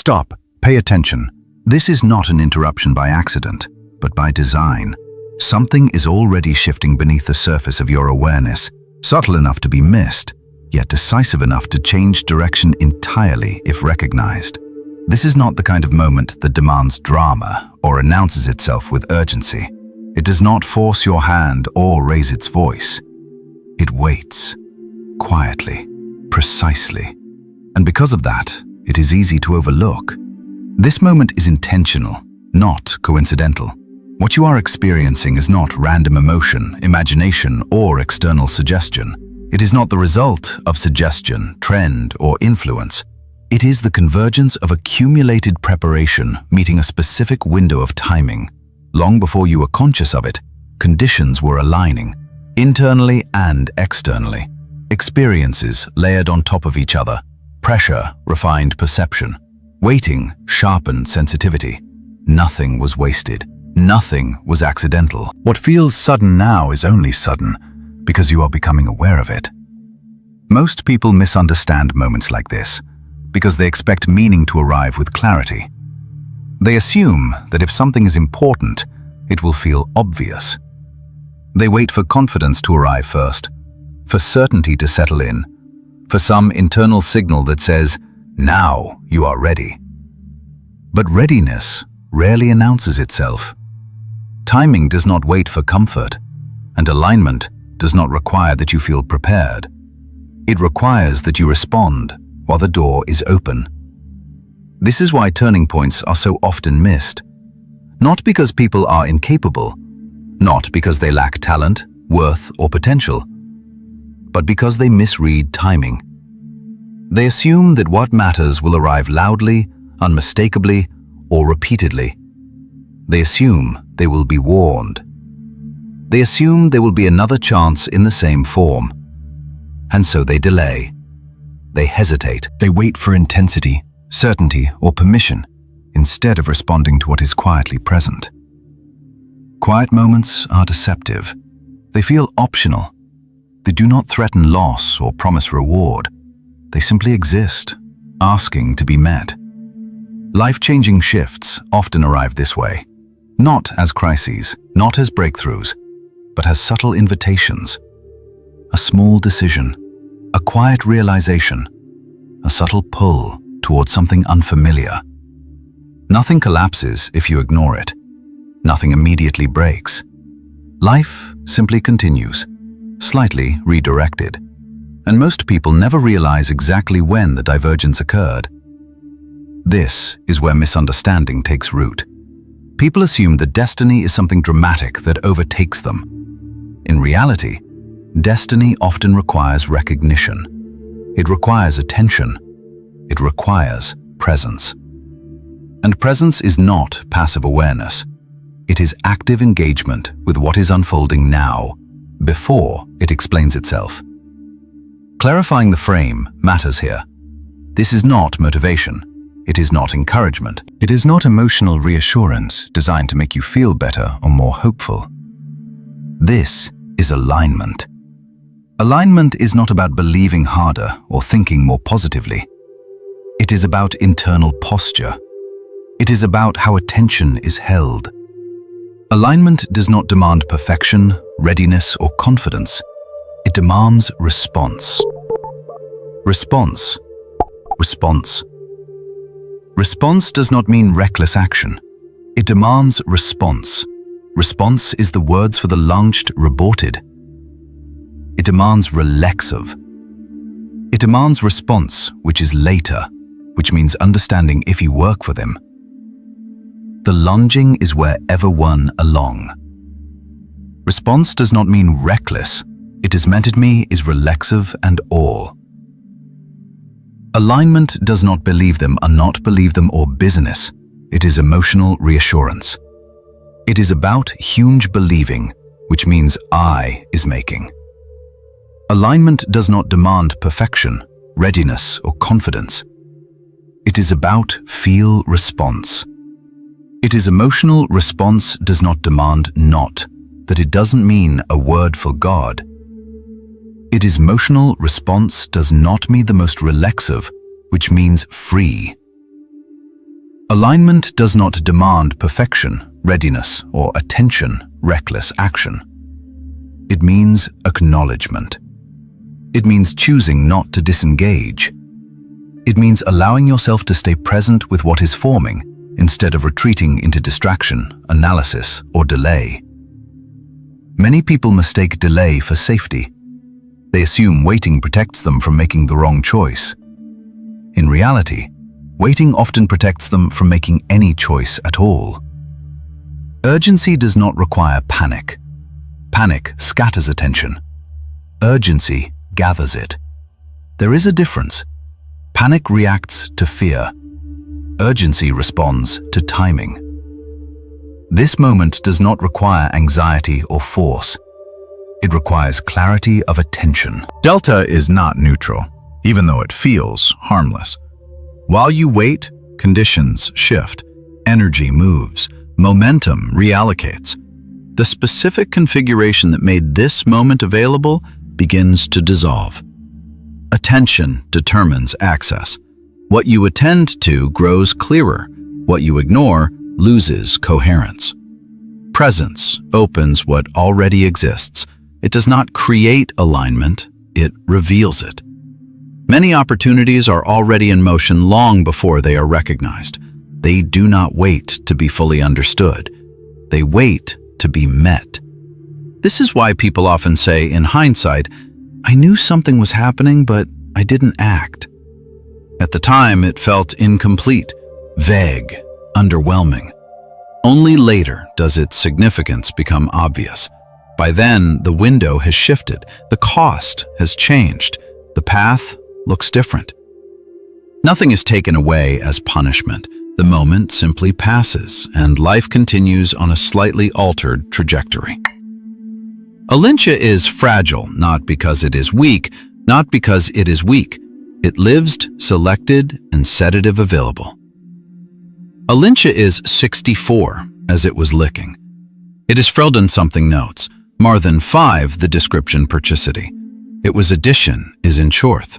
Stop. Pay attention. This is not an interruption by accident, but by design. Something is already shifting beneath the surface of your awareness, subtle enough to be missed, yet decisive enough to change direction entirely if recognized. This is not the kind of moment that demands drama or announces itself with urgency. It does not force your hand or raise its voice. It waits, quietly, precisely. And because of that, it is easy to overlook. This moment is intentional, not coincidental. What you are experiencing is not random emotion, imagination, or external suggestion. It is not the result of suggestion, trend, or influence. It is the convergence of accumulated preparation meeting a specific window of timing. Long before you were conscious of it, conditions were aligning, internally and externally. Experiences layered on top of each other. Pressure refined perception. Waiting sharpened sensitivity. Nothing was wasted. Nothing was accidental. What feels sudden now is only sudden because you are becoming aware of it. Most people misunderstand moments like this because they expect meaning to arrive with clarity. They assume that if something is important, it will feel obvious. They wait for confidence to arrive first, for certainty to settle in, for some internal signal that says, "Now you are ready." But readiness rarely announces itself. Timing does not wait for comfort, and alignment does not require that you feel prepared. It requires that you respond while the door is open. This is why turning points are so often missed. Not because people are incapable, not because they lack talent, worth, or potential, but because they misread timing. They assume that what matters will arrive loudly, unmistakably, or repeatedly. They assume they will be warned. They assume there will be another chance in the same form. And so they delay. They hesitate. They wait for intensity, certainty, or permission, instead of responding to what is quietly present. Quiet moments are deceptive. They feel optional. They do not threaten loss or promise reward. They simply exist, asking to be met. Life-changing shifts often arrive this way, not as crises, not as breakthroughs, but as subtle invitations. A small decision, a quiet realization, a subtle pull towards something unfamiliar. Nothing collapses if you ignore it. Nothing immediately breaks. Life simply continues, slightly redirected. And most people never realize exactly when the divergence occurred. This is where misunderstanding takes root. People assume that destiny is something dramatic that overtakes them. In reality, destiny often requires recognition. It requires attention. It requires presence. And presence is not passive awareness. It is active engagement with what is unfolding now, before it explains itself. Clarifying the frame matters here. This is not motivation. It is not encouragement. It is not emotional reassurance designed to make you feel better or more hopeful. This is alignment. Alignment is not about believing harder or thinking more positively. It is about internal posture. It is about how attention is held. Alignment does not demand perfection, readiness, or confidence. It demands response. Response. Response. Response does not mean reckless action. It demands response. Response is the words for the launched reported. It demands relaxive. It demands response, which is later, which means understanding if you work for them. The lunging is wherever one along. Response does not mean reckless. It is meant at me is relaxive and all. Alignment does not believe them or not believe them or business. It is emotional reassurance. It is about huge believing, which means I is making. Alignment does not demand perfection, readiness, or confidence. It is about feel response. It is emotional response does not demand not, that it doesn't mean a word for God. It is emotional response does not mean the most relaxive, which means free. Alignment does not demand perfection, readiness, or attention, reckless action. It means acknowledgement. It means choosing not to disengage. It means allowing yourself to stay present with what is forming instead of retreating into distraction, analysis, or delay. Many people mistake delay for safety. They assume waiting protects them from making the wrong choice. In reality, waiting often protects them from making any choice at all. Urgency does not require panic. Panic scatters attention. Urgency gathers it. There is a difference. Panic reacts to fear. Urgency responds to timing. This moment does not require anxiety or force. It requires clarity of attention. Delta is not neutral, even though it feels harmless. While you wait, conditions shift, energy moves, momentum reallocates. The specific configuration that made this moment available begins to dissolve. Attention determines access. What you attend to grows clearer. What you ignore loses coherence. Presence opens what already exists. It does not create alignment, it reveals it. Many opportunities are already in motion long before they are recognized. They do not wait to be fully understood. They wait to be met. This is why people often say, in hindsight, I knew something was happening, but I didn't act. At the time, it felt incomplete, vague, underwhelming. Only later does its significance become obvious. By then, the window has shifted, the cost has changed, the path looks different. Nothing is taken away as punishment. The moment simply passes, and life continues on a slightly altered trajectory. Alincia is fragile, not because it is weak, not because it is weak. It lives, selected, and sedative available. Alincia is 64, as it was licking. It is Freldon something notes, more than 5 the description purchasity. It was addition is in shorth.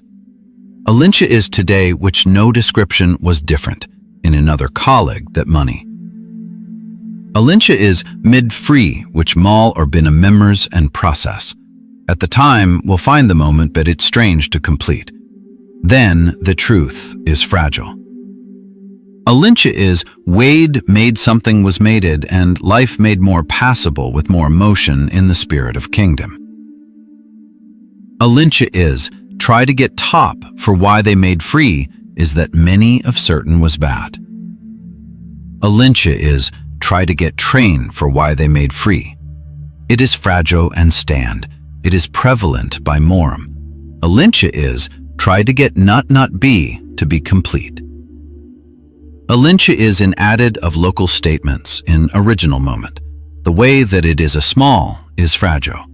Alincia is today which no description was different, in another colleague that money. Alincia is mid-free, which mal or been a members and process. At the time, we'll find the moment, but it's strange to complete. Then the truth is fragile. Alincia is Wade made something was mated and life made more passable with more emotion in the spirit of kingdom. Alincia is try to get top for why they made free is that many of certain was bad. Alincia is try to get train for why they made free. It is fragile and stand. It is prevalent by morum. Alincia is try to get not be to be complete. Alincia is an added of local statements in original moment. The way that it is a small is fragile.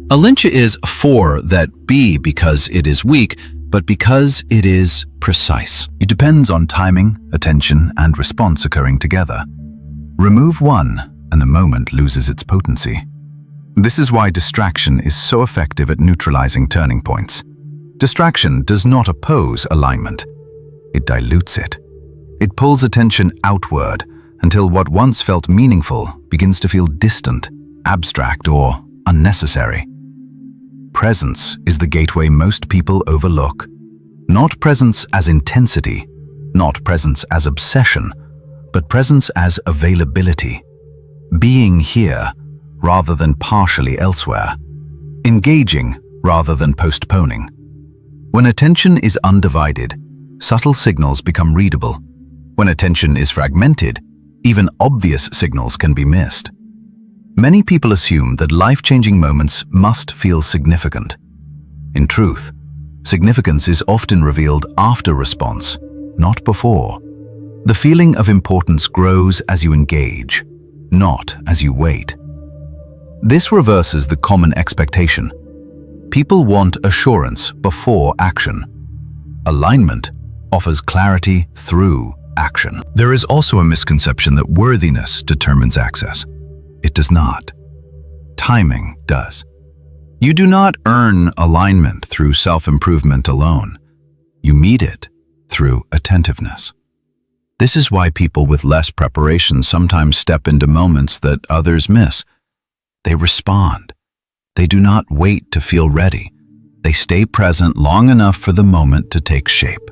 Alincia is for that be because it is weak, but because it is precise. It depends on timing, attention, and response occurring together. Remove one, and the moment loses its potency. This is why distraction is so effective at neutralizing turning points. Distraction does not oppose alignment. It dilutes it. It pulls attention outward until what once felt meaningful begins to feel distant, abstract, or unnecessary. Presence is the gateway most people overlook. Not presence as intensity, not presence as obsession, but presence as availability. Being here rather than partially elsewhere. Engaging rather than postponing. When attention is undivided, subtle signals become readable. When attention is fragmented, even obvious signals can be missed. Many people assume that life-changing moments must feel significant. In truth, significance is often revealed after response, not before. The feeling of importance grows as you engage, not as you wait. This reverses the common expectation. People want assurance before action. Alignment offers clarity through action. There is also a misconception that worthiness determines access. It does not. Timing does. You do not earn alignment through self-improvement alone. You meet it through attentiveness. This is why people with less preparation sometimes step into moments that others miss. They respond. They do not wait to feel ready. They stay present long enough for the moment to take shape.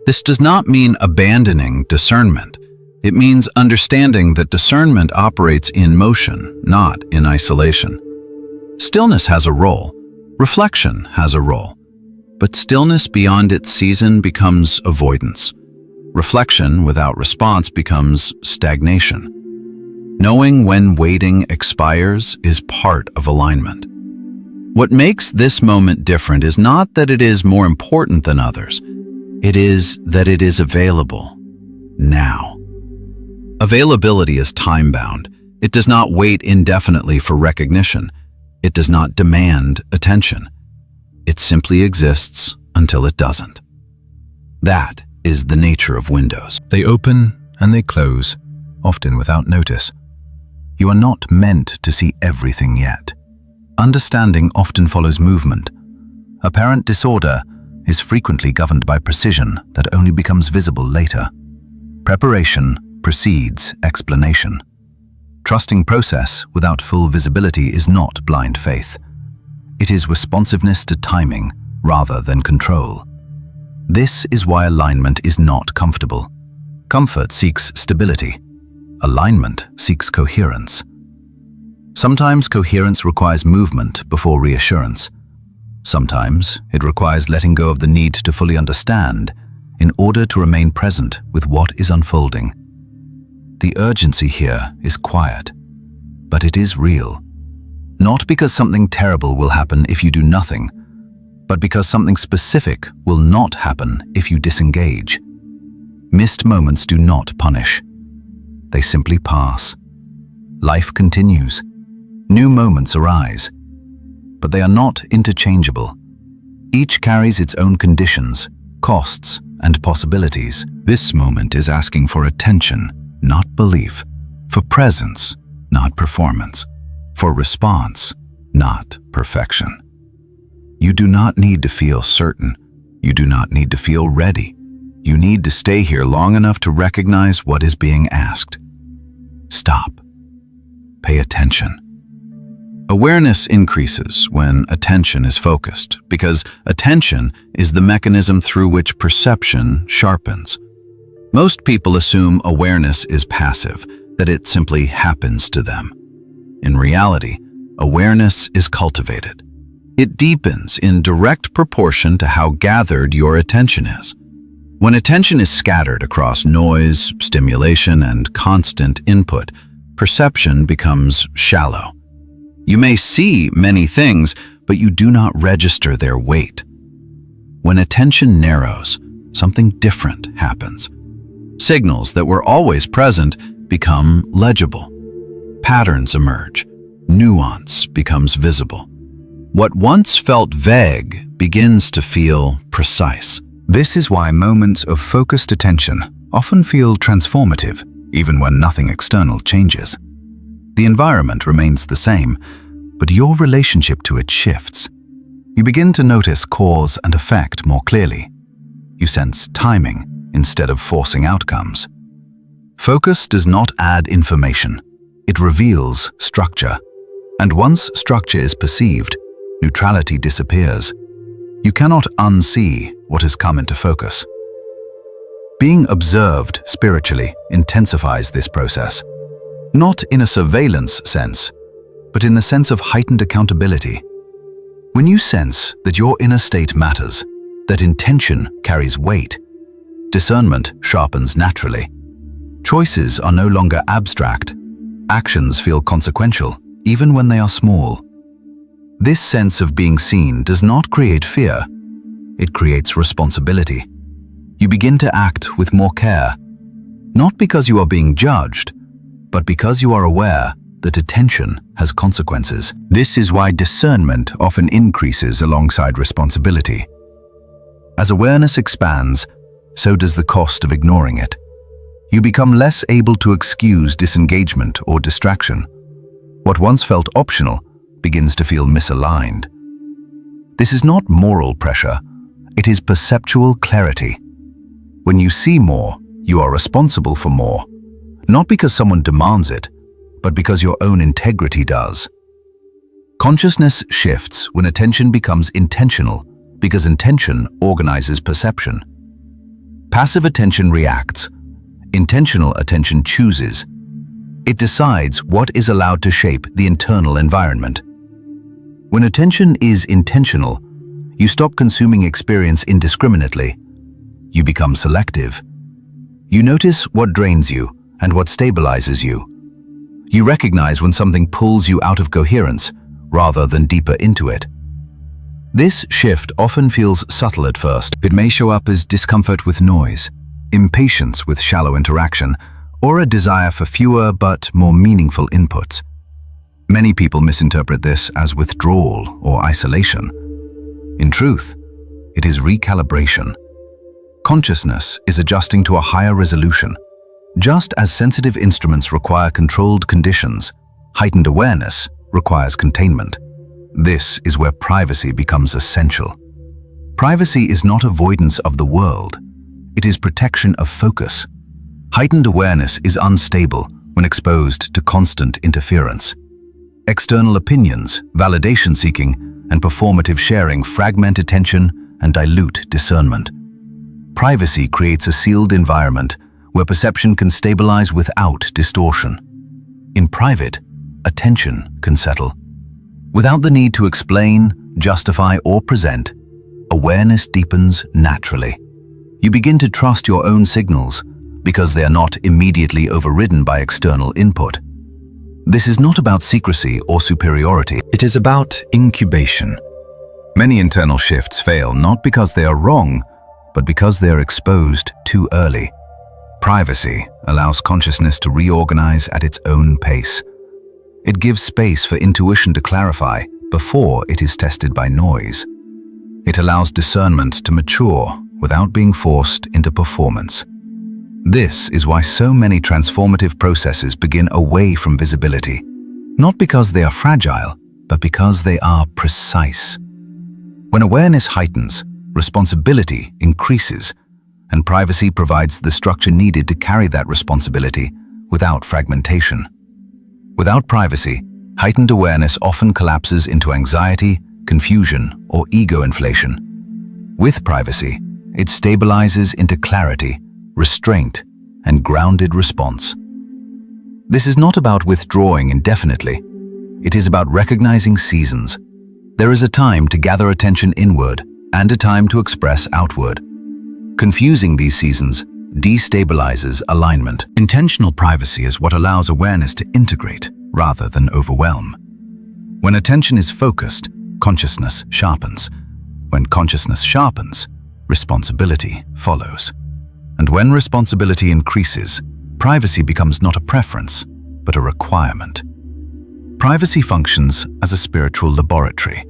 This does not mean abandoning discernment. It means understanding that discernment operates in motion, not in isolation. Stillness has a role. Reflection has a role. But stillness beyond its season becomes avoidance. Reflection without response becomes stagnation. Knowing when waiting expires is part of alignment. What makes this moment different is not that it is more important than others. It is that it is available now. Availability is time-bound. It does not wait indefinitely for recognition. It does not demand attention. It simply exists until it doesn't. That is the nature of windows. They open and they close, often without notice. You are not meant to see everything yet. Understanding often follows movement. Apparent disorder is frequently governed by precision that only becomes visible later. Preparation precedes explanation. Trusting process without full visibility is not blind faith. It is responsiveness to timing rather than control. This is why alignment is not comfortable. Comfort seeks stability. Alignment seeks coherence. Sometimes coherence requires movement before reassurance. Sometimes it requires letting go of the need to fully understand in order to remain present with what is unfolding. The urgency here is quiet, but it is real. Not because something terrible will happen if you do nothing, but because something specific will not happen if you disengage. Missed moments do not punish. They simply pass. Life continues. New moments arise, but they are not interchangeable. Each carries its own conditions, costs, and possibilities. This moment is asking for attention, not belief, for presence, not performance, for response, not perfection. You do not need to feel certain. You do not need to feel ready. You need to stay here long enough to recognize what is being asked. Stop. Pay attention. Awareness increases when attention is focused, because attention is the mechanism through which perception sharpens. Most people assume awareness is passive, that it simply happens to them. In reality, awareness is cultivated. It deepens in direct proportion to how gathered your attention is. When attention is scattered across noise, stimulation, and constant input, perception becomes shallow. You may see many things, but you do not register their weight. When attention narrows, something different happens. Signals that were always present become legible. Patterns emerge. Nuance becomes visible. What once felt vague begins to feel precise. This is why moments of focused attention often feel transformative, even when nothing external changes. The environment remains the same, but your relationship to it shifts. You begin to notice cause and effect more clearly. You sense timing instead of forcing outcomes. Focus does not add information. It reveals structure. And once structure is perceived, neutrality disappears. You cannot unsee what has come into focus. Being observed spiritually intensifies this process, not in a surveillance sense, but in the sense of heightened accountability. When you sense that your inner state matters, that intention carries weight, discernment sharpens naturally. Choices are no longer abstract. Actions feel consequential, even when they are small. This sense of being seen does not create fear. It creates responsibility. You begin to act with more care, not because you are being judged, but because you are aware that attention has consequences. This is why discernment often increases alongside responsibility. As awareness expands, so does the cost of ignoring it. You become less able to excuse disengagement or distraction. What once felt optional begins to feel misaligned. This is not moral pressure, it is perceptual clarity. When you see more, You are responsible for more, not because someone demands it, but because your own integrity does. Consciousness shifts when attention becomes intentional, because intention organizes perception. Passive attention reacts. Intentional attention chooses. It decides what is allowed to shape the internal environment. When attention is intentional, you stop consuming experience indiscriminately. You become selective. You notice what drains you and what stabilizes you. You recognize when something pulls you out of coherence rather than deeper into it. This shift often feels subtle at first. It may show up as discomfort with noise, impatience with shallow interaction, or a desire for fewer but more meaningful inputs. Many people misinterpret this as withdrawal or isolation. In truth, it is recalibration. Consciousness is adjusting to a higher resolution. Just as sensitive instruments require controlled conditions, heightened awareness requires containment. This is where privacy becomes essential. Privacy is not avoidance of the world. It is protection of focus. Heightened awareness is unstable when exposed to constant interference. External opinions, validation seeking, and performative sharing fragment attention and dilute discernment. Privacy creates a sealed environment where perception can stabilize without distortion. In private, attention can settle. Without the need to explain, justify, or present, awareness deepens naturally. You begin to trust your own signals because they are not immediately overridden by external input. This is not about secrecy or superiority. It is about incubation. Many internal shifts fail not because they are wrong, but because they are exposed too early. Privacy allows consciousness to reorganize at its own pace. It gives space for intuition to clarify before it is tested by noise. It allows discernment to mature without being forced into performance. This is why so many transformative processes begin away from visibility, not because they are fragile, but because they are precise. When awareness heightens, responsibility increases, and privacy provides the structure needed to carry that responsibility without fragmentation. Without privacy, heightened awareness often collapses into anxiety, confusion, or ego inflation. With privacy, it stabilizes into clarity, restraint, and grounded response. This is not about withdrawing indefinitely. It is about recognizing seasons. There is a time to gather attention inward and a time to express outward. Confusing these seasons destabilizes alignment. Intentional privacy is what allows awareness to integrate rather than overwhelm. When attention is focused, consciousness sharpens. When consciousness sharpens, responsibility follows. And when responsibility increases, privacy becomes not a preference, but a requirement. Privacy functions as a spiritual laboratory,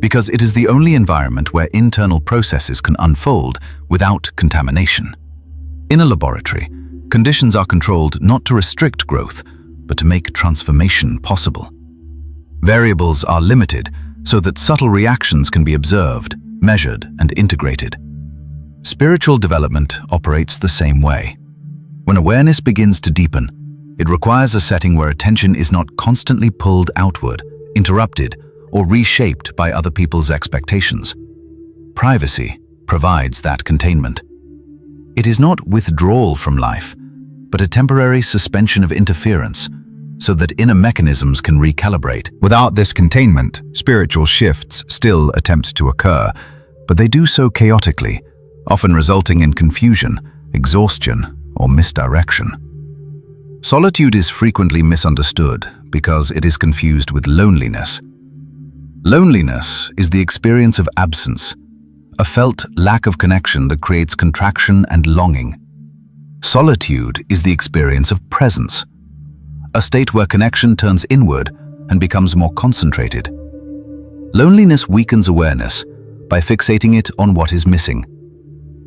because it is the only environment where internal processes can unfold without contamination. In a laboratory, conditions are controlled not to restrict growth, but to make transformation possible. Variables are limited so that subtle reactions can be observed, measured, and integrated. Spiritual development operates the same way. When awareness begins to deepen, it requires a setting where attention is not constantly pulled outward, interrupted, or reshaped by other people's expectations. Privacy provides that containment. It is not withdrawal from life, but a temporary suspension of interference, so that inner mechanisms can recalibrate. Without this containment, spiritual shifts still attempt to occur, but they do so chaotically, often resulting in confusion, exhaustion, or misdirection. Solitude is frequently misunderstood because it is confused with loneliness. Loneliness is the experience of absence, a felt lack of connection that creates contraction and longing. Solitude is the experience of presence, a state where connection turns inward and becomes more concentrated. Loneliness weakens awareness by fixating it on what is missing.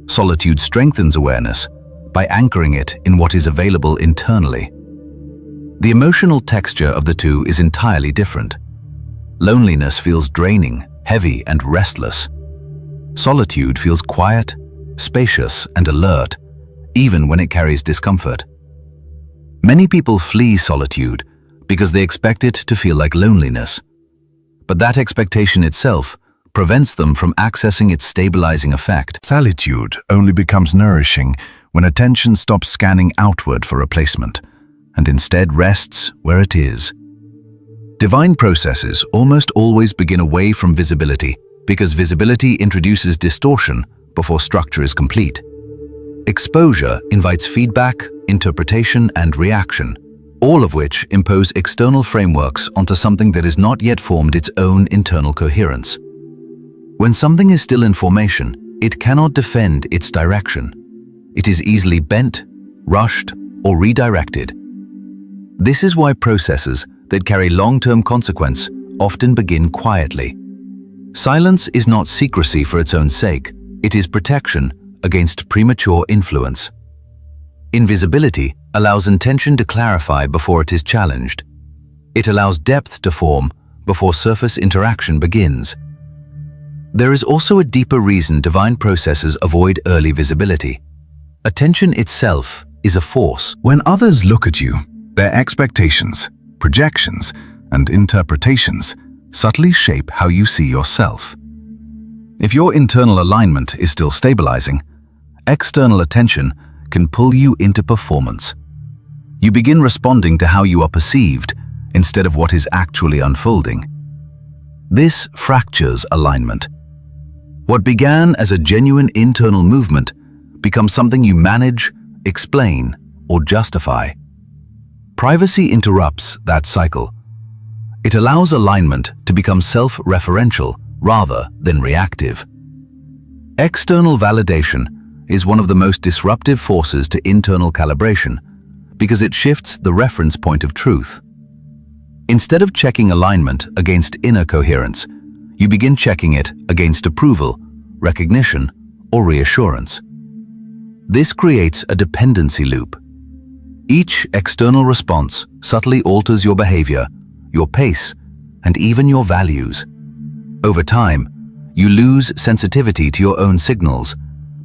Solitude strengthens awareness by anchoring it in what is available internally. The emotional texture of the two is entirely different. Loneliness feels draining, heavy, and restless. Solitude feels quiet, spacious, and alert, even when it carries discomfort. Many people flee solitude because they expect it to feel like loneliness. But that expectation itself prevents them from accessing its stabilizing effect. Solitude only becomes nourishing when attention stops scanning outward for replacement and instead rests where it is. Divine processes almost always begin away from visibility because visibility introduces distortion before structure is complete. Exposure invites feedback, interpretation, and reaction, all of which impose external frameworks onto something that has not yet formed its own internal coherence. When something is still in formation, it cannot defend its direction. It is easily bent, rushed, or redirected. This is why processes that carry long-term consequence often begin quietly. Silence is not secrecy for its own sake. It is protection against premature influence. Invisibility allows intention to clarify before it is challenged. It allows depth to form before surface interaction begins. There is also a deeper reason divine processes avoid early visibility. Attention itself is a force. When others look at you, their expectations, projections, and interpretations subtly shape how you see yourself. If your internal alignment is still stabilizing, external attention can pull you into performance. You begin responding to how you are perceived instead of what is actually unfolding. This fractures alignment. What began as a genuine internal movement becomes something you manage, explain, or justify. Privacy interrupts that cycle. It allows alignment to become self-referential rather than reactive. External validation is one of the most disruptive forces to internal calibration because it shifts the reference point of truth. Instead of checking alignment against inner coherence, you begin checking it against approval, recognition, or reassurance. This creates a dependency loop. Each external response subtly alters your behavior, your pace, and even your values. Over time, you lose sensitivity to your own signals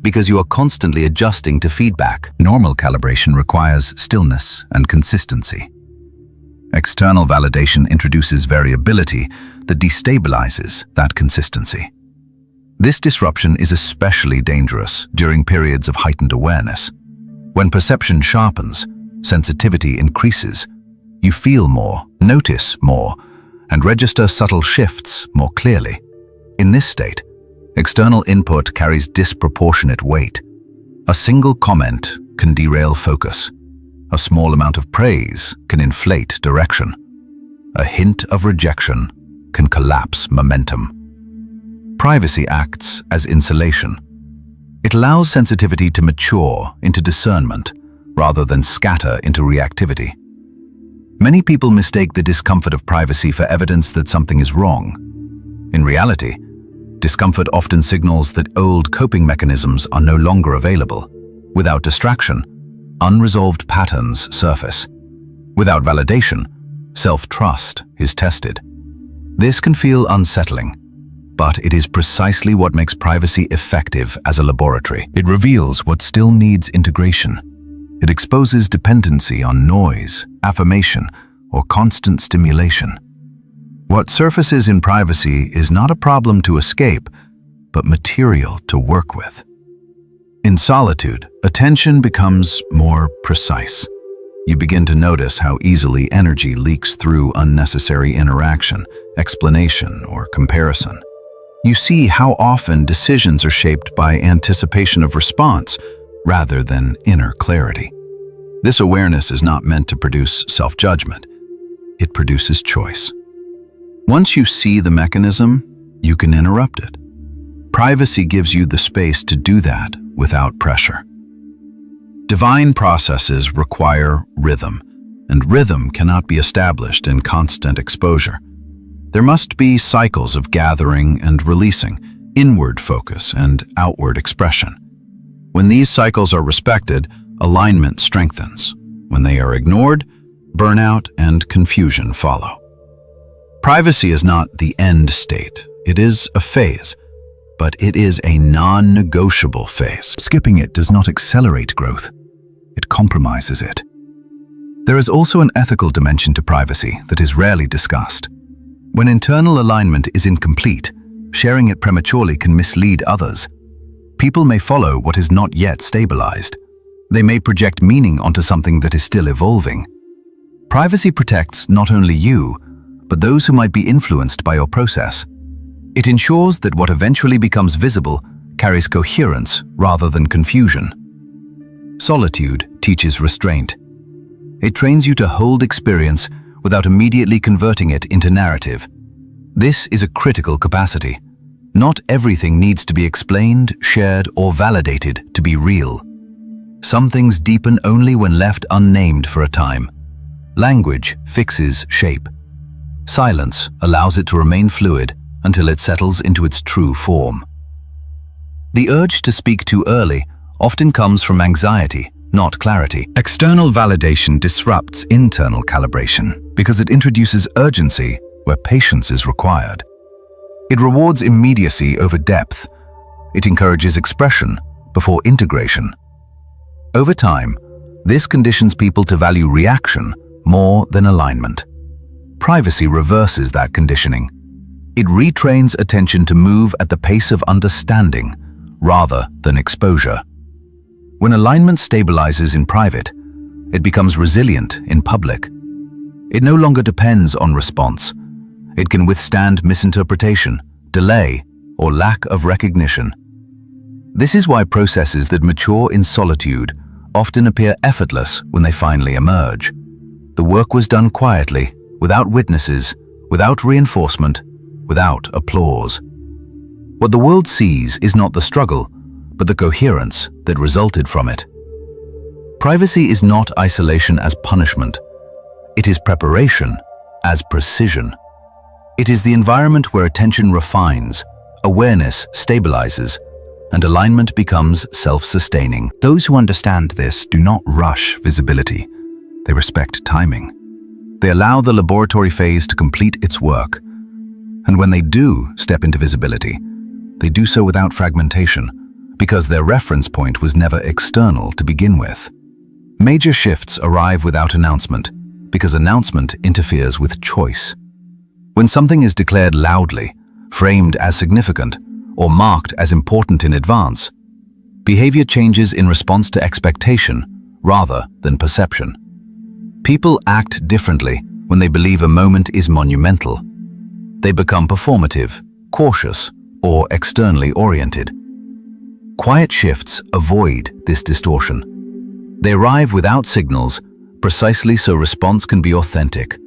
because you are constantly adjusting to feedback. Normal calibration requires stillness and consistency. External validation introduces variability that destabilizes that consistency. This disruption is especially dangerous during periods of heightened awareness. When perception sharpens, sensitivity increases. You feel more, notice more, and register subtle shifts more clearly. In this state, external input carries disproportionate weight. A single comment can derail focus. A small amount of praise can inflate direction. A hint of rejection can collapse momentum. Privacy acts as insulation. It allows sensitivity to mature into discernment rather than scatter into reactivity. Many people mistake the discomfort of privacy for evidence that something is wrong. In reality, discomfort often signals that old coping mechanisms are no longer available. Without distraction, unresolved patterns surface. Without validation, self-trust is tested. This can feel unsettling, but it is precisely what makes privacy effective as a laboratory. It reveals what still needs integration. It exposes dependency on noise, affirmation, or constant stimulation. What surfaces in privacy is not a problem to escape, but material to work with. In solitude, attention becomes more precise. You begin to notice how easily energy leaks through unnecessary interaction, explanation, or comparison. You see how often decisions are shaped by anticipation of response rather than inner clarity. This awareness is not meant to produce self-judgment. It produces choice. Once you see the mechanism, you can interrupt it. Privacy gives you the space to do that without pressure. Divine processes require rhythm, and rhythm cannot be established in constant exposure. There must be cycles of gathering and releasing, inward focus and outward expression. When these cycles are respected, alignment strengthens. When they are ignored, burnout and confusion follow. Privacy is not the end state. It is a phase, but it is a non-negotiable phase. Skipping it does not accelerate growth. it compromises it. There is also an ethical dimension to privacy that is rarely discussed. When internal alignment is incomplete, sharing it prematurely can mislead others. People may follow what is not yet stabilized. They may project meaning onto something that is still evolving. Privacy protects not only you, but those who might be influenced by your process. It ensures that what eventually becomes visible carries coherence rather than confusion. Solitude teaches restraint. It trains you to hold experience without immediately converting it into narrative. This is a critical capacity. Not everything needs to be explained, shared, or validated to be real. Some things deepen only when left unnamed for a time. Language fixes shape. Silence allows it to remain fluid until it settles into its true form. The urge to speak too early often comes from anxiety, not clarity. External validation disrupts internal calibration because it introduces urgency where patience is required. It rewards immediacy over depth. It encourages expression before integration. Over time, this conditions people to value reaction more than alignment. Privacy reverses that conditioning. It retrains attention to move at the pace of understanding rather than exposure. When alignment stabilizes in private, it becomes resilient in public. It no longer depends on response. It can withstand misinterpretation, delay, or lack of recognition. This is why processes that mature in solitude often appear effortless when they finally emerge. The work was done quietly, without witnesses, without reinforcement, without applause. What the world sees is not the struggle, but the coherence that resulted from it. Privacy is not isolation as punishment. It is preparation as precision. It is the environment where attention refines, awareness stabilizes, and alignment becomes self-sustaining. Those who understand this do not rush visibility. They respect timing. They allow the laboratory phase to complete its work. And when they do step into visibility, they do so without fragmentation, because their reference point was never external to begin with. Major shifts arrive without announcement, because announcement interferes with choice. When something is declared loudly, framed as significant, or marked as important in advance, behavior changes in response to expectation rather than perception. People act differently when they believe a moment is monumental. They become performative, cautious, or externally oriented. Quiet shifts avoid this distortion. They arrive without signals, precisely so response can be authentic.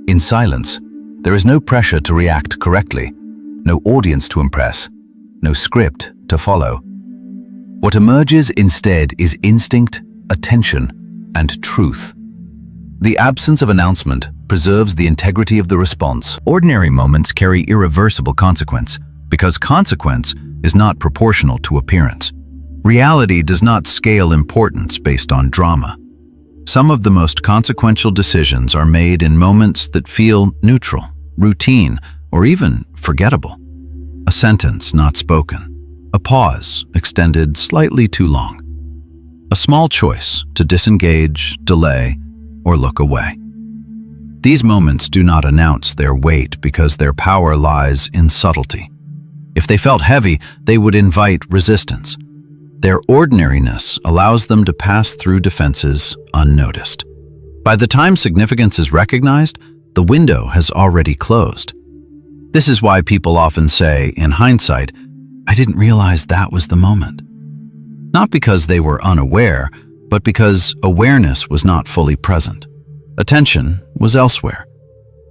In silence, there is no pressure to react correctly, no audience to impress, no script to follow. What emerges instead is instinct, attention, and truth. The absence of announcement preserves the integrity of the response. Ordinary moments carry irreversible consequence, because consequence is not proportional to appearance. Reality does not scale importance based on drama. Some of the most consequential decisions are made in moments that feel neutral, routine, or even forgettable. A sentence not spoken, a pause extended slightly too long, a small choice to disengage, delay, or look away. These moments do not announce their weight because their power lies in subtlety. If they felt heavy, they would invite resistance. Their ordinariness allows them to pass through defenses unnoticed. By the time significance is recognized, the window has already closed. This is why people often say, in hindsight, "I didn't realize that was the moment." Not because they were unaware, but because awareness was not fully present. Attention was elsewhere.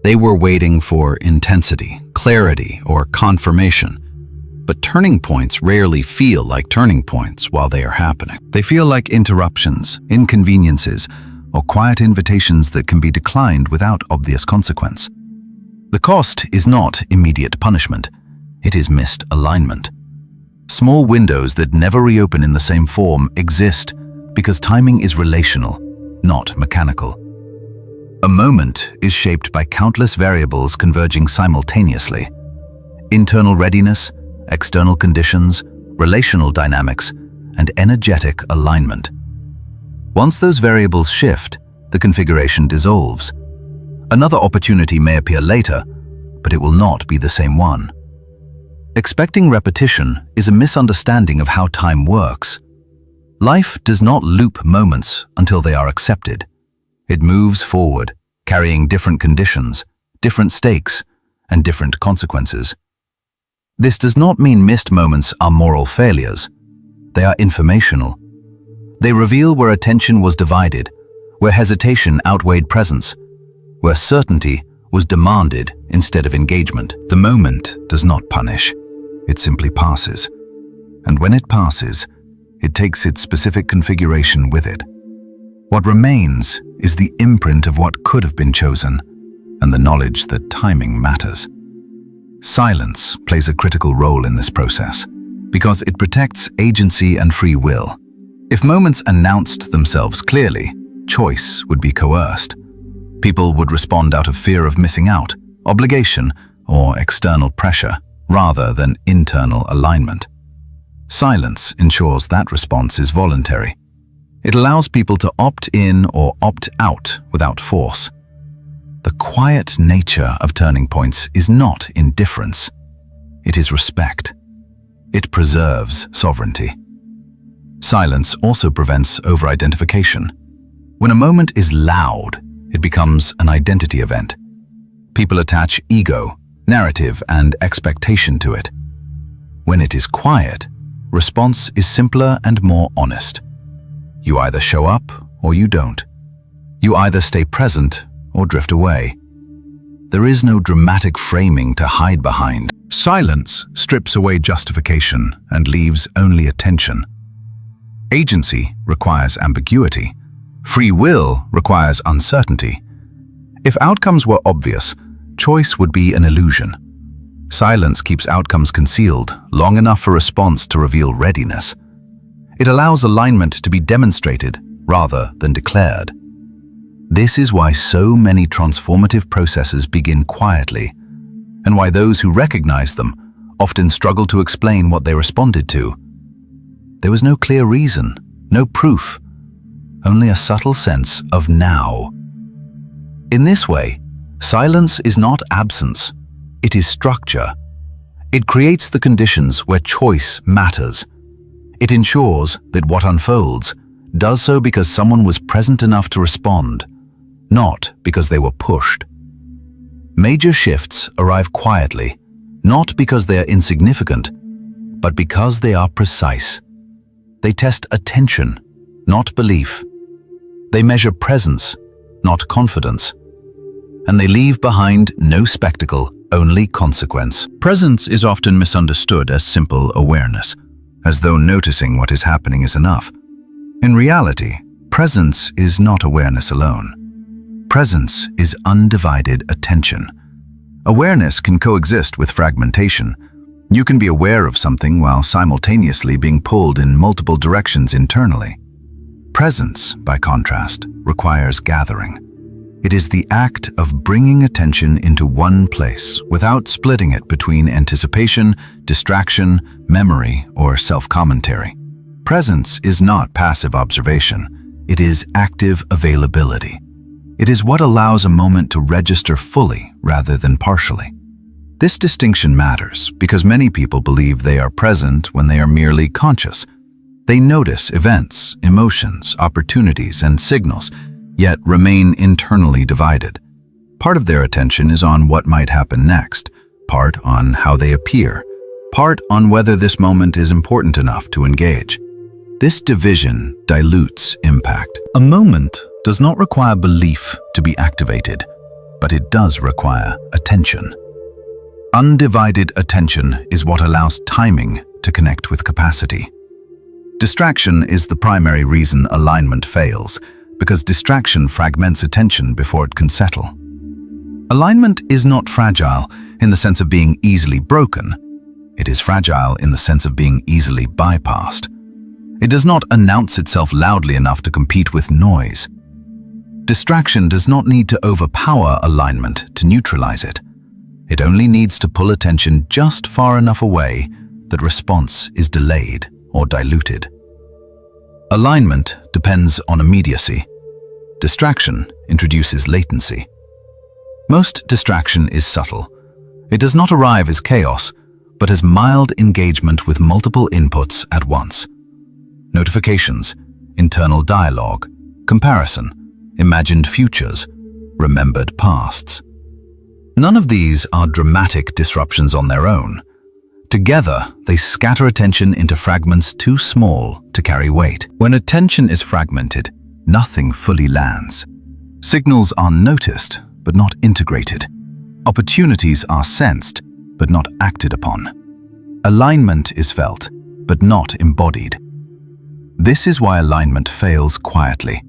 They were waiting for intensity, clarity, or confirmation. But turning points rarely feel like turning points while they are happening. They feel like interruptions, inconveniences, or quiet invitations that can be declined without obvious consequence. The cost is not immediate punishment. It is missed alignment. Small windows that never reopen in the same form exist because timing is relational, not mechanical. A moment is shaped by countless variables converging simultaneously. Internal readiness, external conditions, relational dynamics, and energetic alignment. Once those variables shift, the configuration dissolves. Another opportunity may appear later, but it will not be the same one. Expecting repetition is a misunderstanding of how time works. Life does not loop moments until they are accepted. It moves forward, carrying different conditions, different stakes, and different consequences. This does not mean missed moments are moral failures. They are informational. They reveal where attention was divided, where hesitation outweighed presence, where certainty was demanded instead of engagement. The moment does not punish. It simply passes. And when it passes, it takes its specific configuration with it. What remains is the imprint of what could have been chosen, and the knowledge that timing matters. Silence plays a critical role in this process, because it protects agency and free will. If moments announced themselves clearly, choice would be coerced. People would respond out of fear of missing out, obligation, or external pressure, rather than internal alignment. Silence ensures that response is voluntary. It allows people to opt in or opt out without force. The quiet nature of turning points is not indifference. It is respect. It preserves sovereignty. Silence also prevents over-identification. When a moment is loud, it becomes an identity event. People attach ego, narrative, and expectation to it. When it is quiet, response is simpler and more honest. You either show up or you don't. You either stay present or drift away. There is no dramatic framing to hide behind. Silence strips away justification and leaves only attention. Agency requires ambiguity. Free will requires uncertainty. If outcomes were obvious, choice would be an illusion. Silence keeps outcomes concealed long enough for response to reveal readiness. It allows alignment to be demonstrated rather than declared. This is why so many transformative processes begin quietly, and why those who recognize them often struggle to explain what they responded to. There was no clear reason, no proof, only a subtle sense of now. In this way, silence is not absence, it is structure. It creates the conditions where choice matters. It ensures that what unfolds does so because someone was present enough to respond, not because they were pushed. Major shifts arrive quietly, not because they are insignificant, but because they are precise. They test attention, not belief. They measure presence, not confidence. And they leave behind no spectacle, only consequence. Presence is often misunderstood as simple awareness, as though noticing what is happening is enough. In reality, presence is not awareness alone. Presence is undivided attention. Awareness can coexist with fragmentation. You can be aware of something while simultaneously being pulled in multiple directions internally. Presence, by contrast, requires gathering. It is the act of bringing attention into one place without splitting it between anticipation, distraction, memory, or self-commentary. Presence is not passive observation. It is active availability. It is what allows a moment to register fully rather than partially. This distinction matters because many people believe they are present when they are merely conscious. They notice events, emotions, opportunities, and signals, yet remain internally divided. Part of their attention is on what might happen next, part on how they appear, part on whether this moment is important enough to engage. This division dilutes impact. A moment does not require belief to be activated, but it does require attention. Undivided attention is what allows timing to connect with capacity. Distraction is the primary reason alignment fails, because distraction fragments attention before it can settle. Alignment is not fragile in the sense of being easily broken. It is fragile in the sense of being easily bypassed. It does not announce itself loudly enough to compete with noise. Distraction does not need to overpower alignment to neutralize it. It only needs to pull attention just far enough away that response is delayed or diluted. Alignment depends on immediacy. Distraction introduces latency. Most distraction is subtle. It does not arrive as chaos, but as mild engagement with multiple inputs at once. Notifications, internal dialogue, comparison, imagined futures, remembered pasts. None of these are dramatic disruptions on their own. Together, they scatter attention into fragments too small to carry weight. When attention is fragmented, nothing fully lands. Signals are noticed, but not integrated. Opportunities are sensed, but not acted upon. Alignment is felt, but not embodied. This is why alignment fails quietly.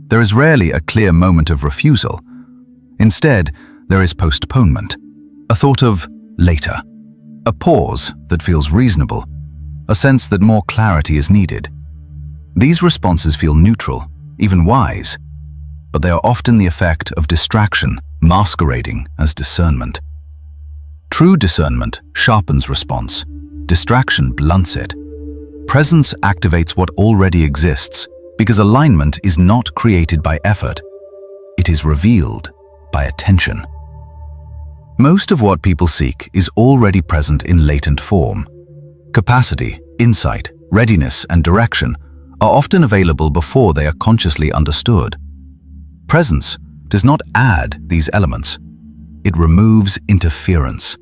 There is rarely a clear moment of refusal. Instead, there is postponement, a thought of later, a pause that feels reasonable, a sense that more clarity is needed. These responses feel neutral, even wise, but they are often the effect of distraction masquerading as discernment. True discernment sharpens response. Distraction blunts it. Presence activates what already exists because alignment is not created by effort. It is revealed by attention. Most of what people seek is already present in latent form. Capacity, insight, readiness, and direction are often available before they are consciously understood. Presence does not add these elements. It removes interference.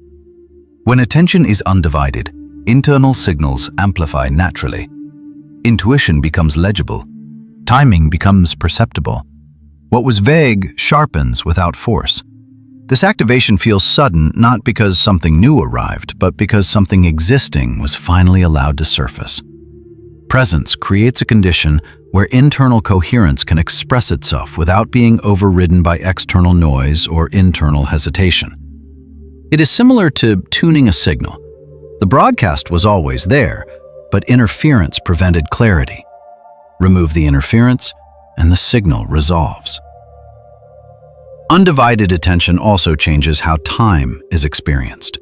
When attention is undivided, internal signals amplify naturally. Intuition becomes legible. Timing becomes perceptible. What was vague sharpens without force. This activation feels sudden not because something new arrived, but because something existing was finally allowed to surface. Presence creates a condition where internal coherence can express itself without being overridden by external noise or internal hesitation. It is similar to tuning a signal. The broadcast was always there, but interference prevented clarity. Remove the interference, and the signal resolves. Undivided attention also changes how time is experienced.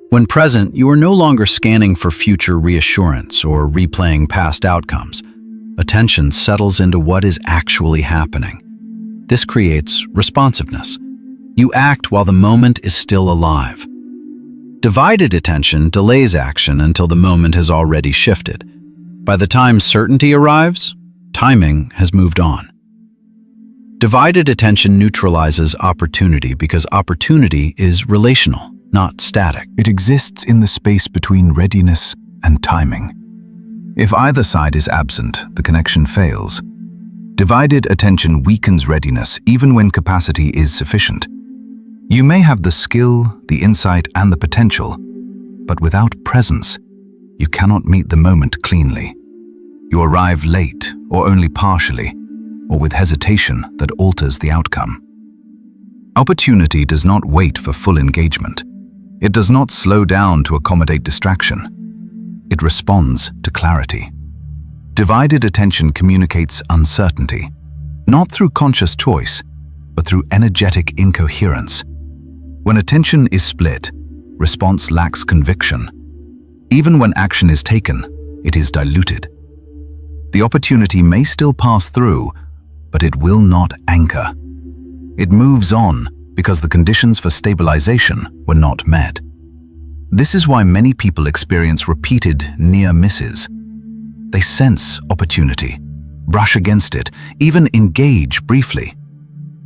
When present, you are no longer scanning for future reassurance or replaying past outcomes. Attention settles into what is actually happening. This creates responsiveness. You act while the moment is still alive. Divided attention delays action until the moment has already shifted. By the time certainty arrives, timing has moved on. Divided attention neutralizes opportunity because opportunity is relational, not static. It exists in the space between readiness and timing. If either side is absent, the connection fails. Divided attention weakens readiness even when capacity is sufficient. You may have the skill, the insight, and the potential, but without presence, you cannot meet the moment cleanly. You arrive late or only partially, or with hesitation that alters the outcome. Opportunity does not wait for full engagement. It does not slow down to accommodate distraction. It responds to clarity. Divided attention communicates uncertainty, not through conscious choice, but through energetic incoherence. When attention is split, response lacks conviction. Even when action is taken, it is diluted. The opportunity may still pass through, but it will not anchor. It moves on because the conditions for stabilization were not met. This is why many people experience repeated near misses. They sense opportunity, brush against it, even engage briefly,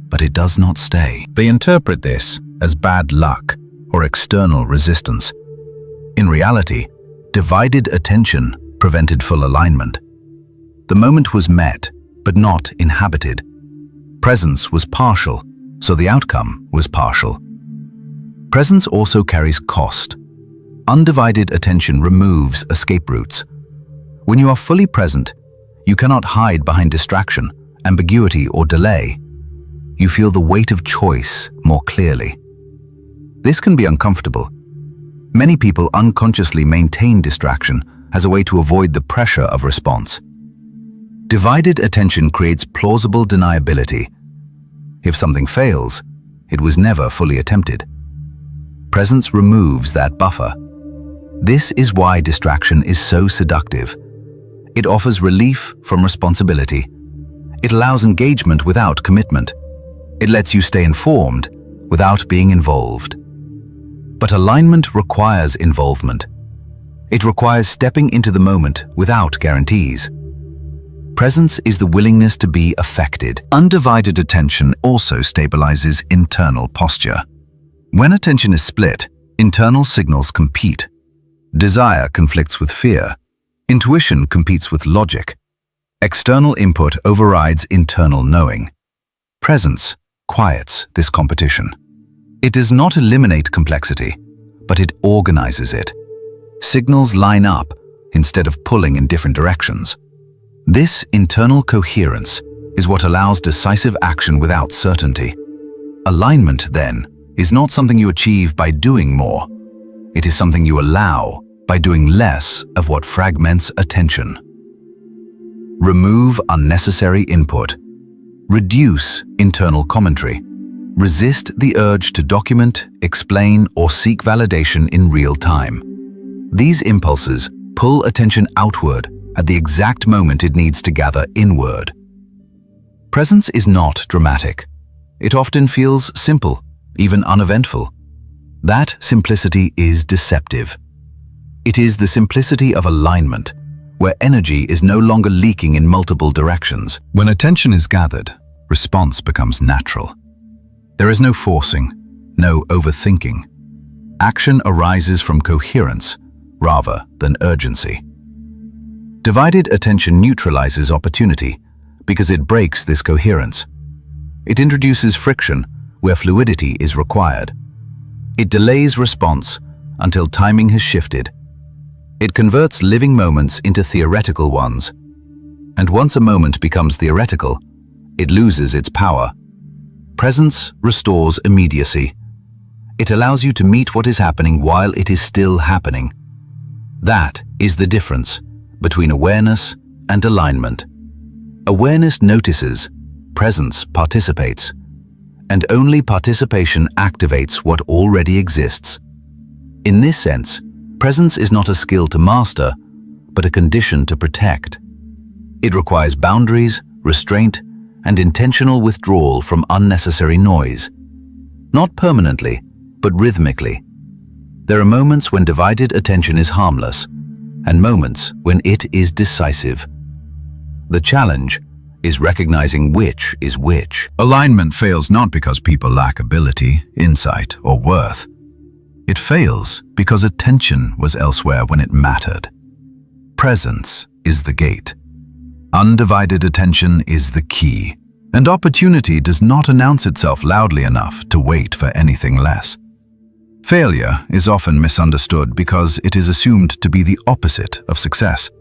but it does not stay. They interpret this as bad luck or external resistance. In reality, divided attention prevented full alignment. The moment was met, but not inhabited. Presence was partial, so the outcome was partial. Presence also carries cost. Undivided attention removes escape routes. When you are fully present, you cannot hide behind distraction, ambiguity, or delay. You feel the weight of choice more clearly. This can be uncomfortable. Many people unconsciously maintain distraction as a way to avoid the pressure of response. Divided attention creates plausible deniability. If something fails, it was never fully attempted. Presence removes that buffer. This is why distraction is so seductive. It offers relief from responsibility. It allows engagement without commitment. It lets you stay informed without being involved. But alignment requires involvement. It requires stepping into the moment without guarantees. Presence is the willingness to be affected. Undivided attention also stabilizes internal posture. When attention is split, internal signals compete. Desire conflicts with fear. Intuition competes with logic. External input overrides internal knowing. Presence quiets this competition. It does not eliminate complexity, but it organizes it. Signals line up instead of pulling in different directions. This internal coherence is what allows decisive action without certainty. Alignment, then, is not something you achieve by doing more. It is something you allow by doing less of what fragments attention. Remove unnecessary input. Reduce internal commentary. Resist the urge to document, explain, or seek validation in real time. These impulses pull attention outward at the exact moment it needs to gather inward. Presence is not dramatic. It often feels simple, even uneventful. That simplicity is deceptive. It is the simplicity of alignment, where energy is no longer leaking in multiple directions. When attention is gathered, response becomes natural. There is no forcing, no overthinking. Action arises from coherence rather than urgency. Divided attention neutralizes opportunity because it breaks this coherence. It introduces friction where fluidity is required. It delays response until timing has shifted. It converts living moments into theoretical ones. And once a moment becomes theoretical, it loses its power. Presence restores immediacy. It allows you to meet what is happening while it is still happening. That is the difference between awareness and alignment. Awareness notices, presence participates, and only participation activates what already exists. In this sense, presence is not a skill to master, but a condition to protect. It requires boundaries, restraint, and intentional withdrawal from unnecessary noise. Not permanently, but rhythmically. There are moments when divided attention is harmless, and moments when it is decisive. The challenge is recognizing which is which. Alignment fails not because people lack ability, insight, or worth. It fails because attention was elsewhere when it mattered. Presence is the gate. Undivided attention is the key, and opportunity does not announce itself loudly enough to wait for anything less. Failure is often misunderstood because it is assumed to be the opposite of success.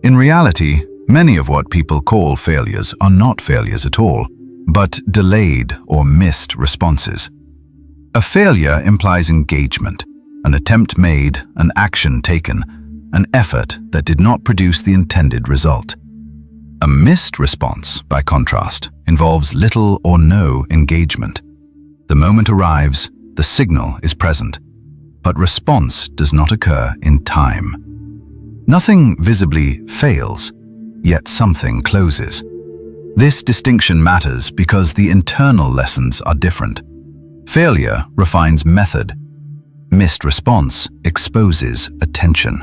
In reality, many of what people call failures are not failures at all, but delayed or missed responses. A failure implies engagement, an attempt made, an action taken, an effort that did not produce the intended result. A missed response, by contrast, involves little or no engagement. The moment arrives, the signal is present, but response does not occur in time. Nothing visibly fails, yet something closes. This distinction matters because the internal lessons are different. Failure refines method. Missed response exposes attention.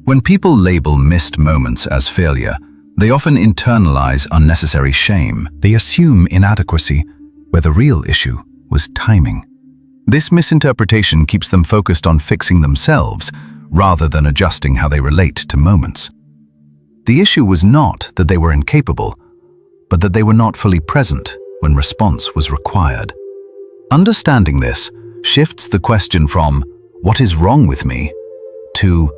When people label missed moments as failure, they often internalize unnecessary shame. They assume inadequacy, where the real issue was timing. This misinterpretation keeps them focused on fixing themselves rather than adjusting how they relate to moments. The issue was not that they were incapable, but that they were not fully present when response was required. Understanding this shifts the question from, "What is wrong with me?" to,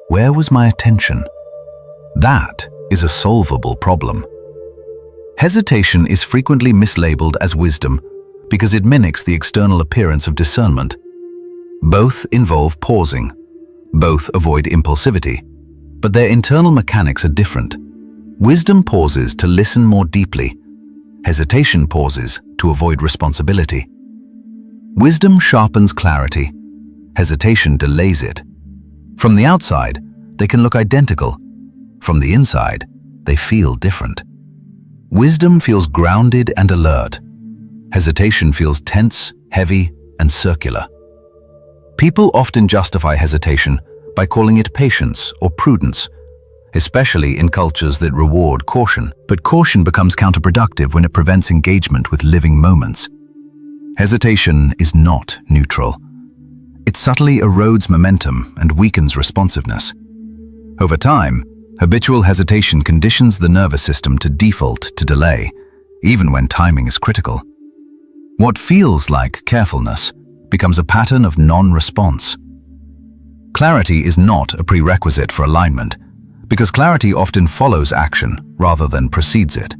"Where was my attention?" That is a solvable problem. Hesitation is frequently mislabeled as wisdom because it mimics the external appearance of discernment. Both involve pausing. Both avoid impulsivity. But their internal mechanics are different. Wisdom pauses to listen more deeply. Hesitation pauses to avoid responsibility. Wisdom sharpens clarity. Hesitation delays it. From the outside, they can look identical, From the inside, they feel different. Wisdom feels grounded and alert. Hesitation feels tense, heavy, and circular. People often justify hesitation by calling it patience or prudence, especially in cultures that reward caution. But caution becomes counterproductive when it prevents engagement with living moments. Hesitation is not neutral. It subtly erodes momentum and weakens responsiveness. Over time, habitual hesitation conditions the nervous system to default to delay, even when timing is critical. What feels like carefulness becomes a pattern of non-response. Clarity is not a prerequisite for alignment, because clarity often follows action rather than precedes it.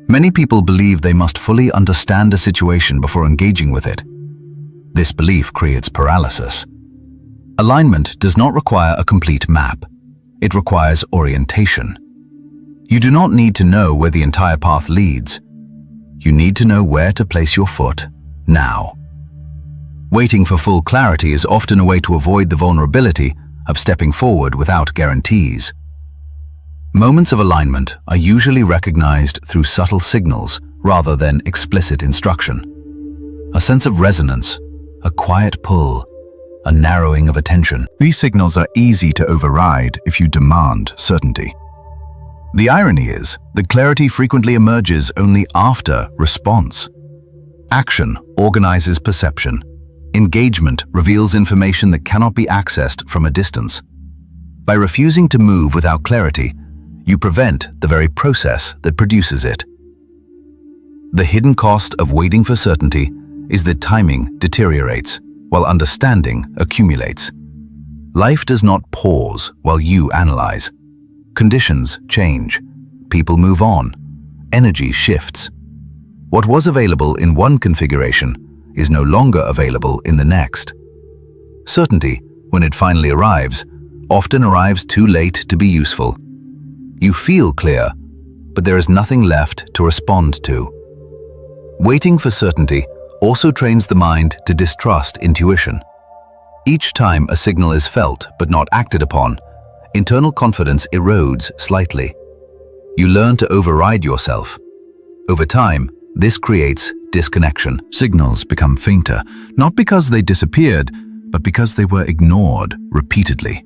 Many people believe they must fully understand a situation before engaging with it. This belief creates paralysis. Alignment does not require a complete map. It requires orientation. You do not need to know where the entire path leads. You need to know where to place your foot now. Waiting for full clarity is often a way to avoid the vulnerability of stepping forward without guarantees. Moments of alignment are usually recognized through subtle signals rather than explicit instruction. A sense of resonance, a quiet pull, a narrowing of attention. These signals are easy to override if you demand certainty. The irony is that clarity frequently emerges only after response. Action organizes perception. Engagement reveals information that cannot be accessed from a distance. By refusing to move without clarity, you prevent the very process that produces it. The hidden cost of waiting for certainty is that timing deteriorates, while understanding accumulates. Life does not pause while you analyze. Conditions change. People move on. Energy shifts. What was available in one configuration is no longer available in the next. Certainty, when it finally arrives, often arrives too late to be useful. You feel clear, but there is nothing left to respond to. Waiting for certainty also trains the mind to distrust intuition. Each time a signal is felt but not acted upon, internal confidence erodes slightly. You learn to override yourself. Over time, this creates disconnection. Signals become fainter, not because they disappeared, but because they were ignored repeatedly.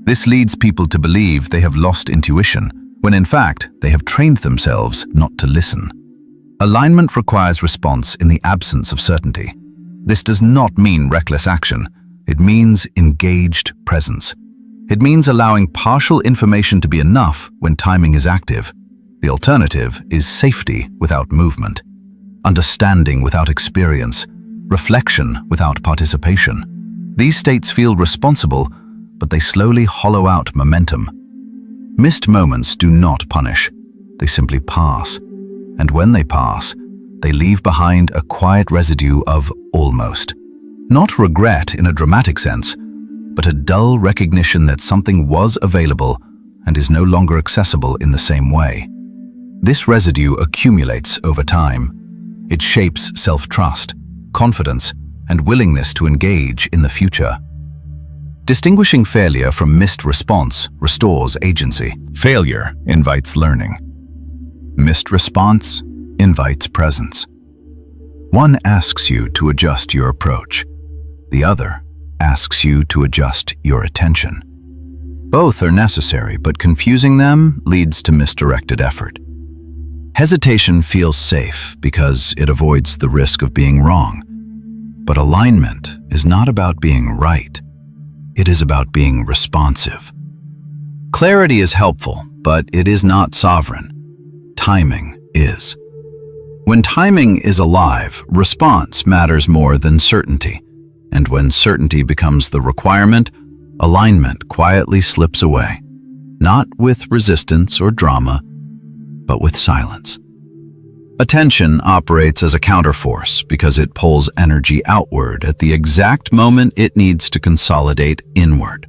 This leads people to believe they have lost intuition, when in fact they have trained themselves not to listen. Alignment requires response in the absence of certainty. This does not mean reckless action. It means engaged presence. It means allowing partial information to be enough when timing is active. The alternative is safety without movement, understanding without experience, reflection without participation. These states feel responsible, but they slowly hollow out momentum. Missed moments do not punish. They simply pass. And when they pass, they leave behind a quiet residue of almost. Not regret in a dramatic sense, but a dull recognition that something was available and is no longer accessible in the same way. This residue accumulates over time. It shapes self-trust, confidence, and willingness to engage in the future. Distinguishing failure from missed response restores agency. Failure invites learning. Missed response invites presence. One asks you to adjust your approach. The other asks you to adjust your attention. Both are necessary, but confusing them leads to misdirected effort. Hesitation feels safe because it avoids the risk of being wrong. But alignment is not about being right. It is about being responsive. Clarity is helpful, but it is not sovereign. Timing is. When timing is alive, response matters more than certainty. And when certainty becomes the requirement, alignment quietly slips away, not with resistance or drama, but with silence. Attention operates as a counterforce because it pulls energy outward at the exact moment it needs to consolidate inward.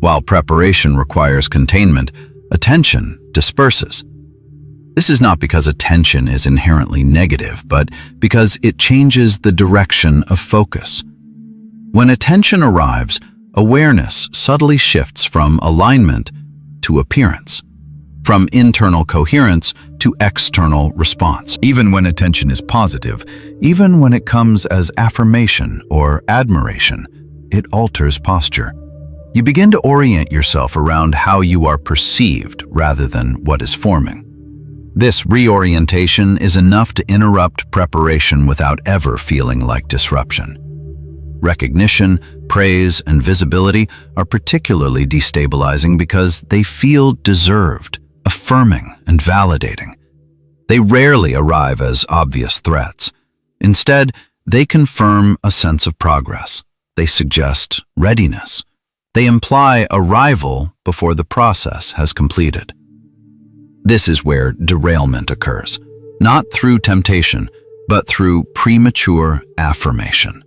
While preparation requires containment, attention disperses. This is not because attention is inherently negative, but because it changes the direction of focus. When attention arrives, awareness subtly shifts from alignment to appearance, from internal coherence to external response. Even when attention is positive, even when it comes as affirmation or admiration, it alters posture. You begin to orient yourself around how you are perceived rather than what is forming. This reorientation is enough to interrupt preparation without ever feeling like disruption. Recognition, praise, and visibility are particularly destabilizing because they feel deserved, affirming, and validating. They rarely arrive as obvious threats. Instead, they confirm a sense of progress. They suggest readiness. They imply arrival before the process has completed. This is where derailment occurs, not through temptation, but through premature affirmation.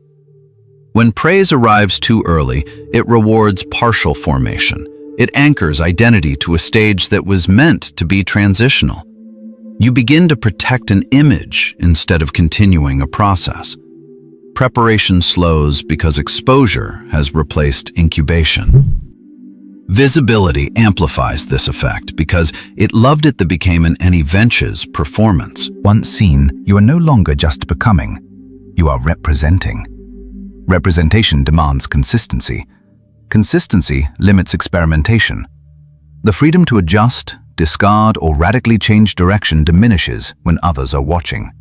When praise arrives too early, it rewards partial formation. It anchors identity to a stage that was meant to be transitional. You begin to protect an image instead of continuing a process. Preparation slows because exposure has replaced incubation. Visibility amplifies this effect because it loved it that became an any-venture's performance. Once seen, you are no longer just becoming. You are representing. Representation demands consistency. Consistency limits experimentation. The freedom to adjust, discard, or radically change direction diminishes when others are watching.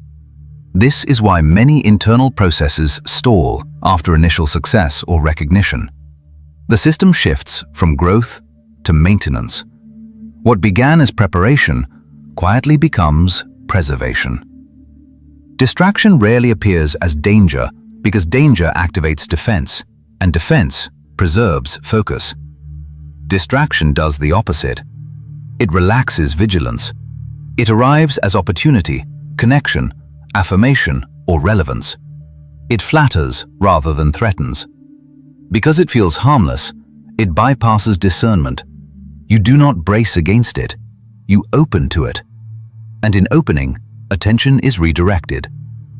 This is why many internal processes stall after initial success or recognition. The system shifts from growth to maintenance. What began as preparation quietly becomes preservation. Distraction rarely appears as danger because danger activates defense, and defense preserves focus. Distraction does the opposite. It relaxes vigilance. It arrives as opportunity, connection, affirmation, or relevance. It flatters rather than threatens. Because it feels harmless, it bypasses discernment. You do not brace against it. You open to it. And in opening, attention is redirected.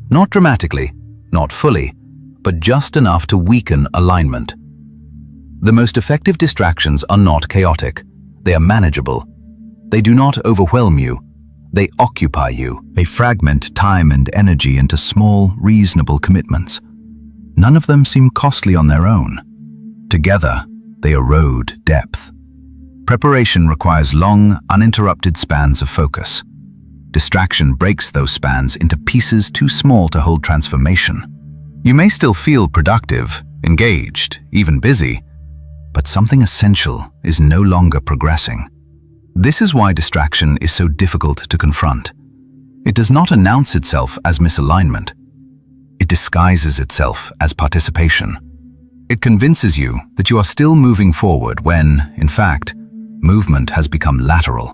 Not dramatically, not fully, but just enough to weaken alignment. The most effective distractions are not chaotic. They are manageable. They do not overwhelm you. They occupy you. They fragment time and energy into small, reasonable commitments. None of them seem costly on their own. Together, they erode depth. Preparation requires long, uninterrupted spans of focus. Distraction breaks those spans into pieces too small to hold transformation. You may still feel productive, engaged, even busy, but something essential is no longer progressing. This is why distraction is so difficult to confront. It does not announce itself as misalignment. It disguises itself as participation. It convinces you that you are still moving forward when, in fact, movement has become lateral.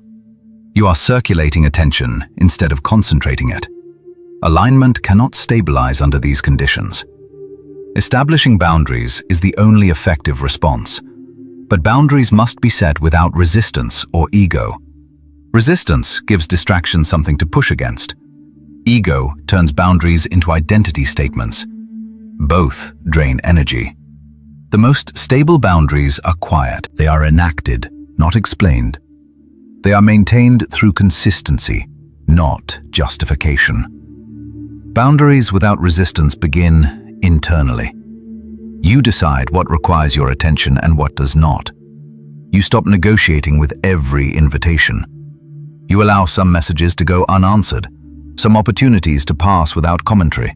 You are circulating attention instead of concentrating it. Alignment cannot stabilize under these conditions. Establishing boundaries is the only effective response, but boundaries must be set without resistance or ego. Resistance gives distraction something to push against. Ego turns boundaries into identity statements. Both drain energy. The most stable boundaries are quiet. They are enacted, not explained. They are maintained through consistency, not justification. Boundaries without resistance begin internally. You decide what requires your attention and what does not. You stop negotiating with every invitation. You allow some messages to go unanswered, some opportunities to pass without commentary,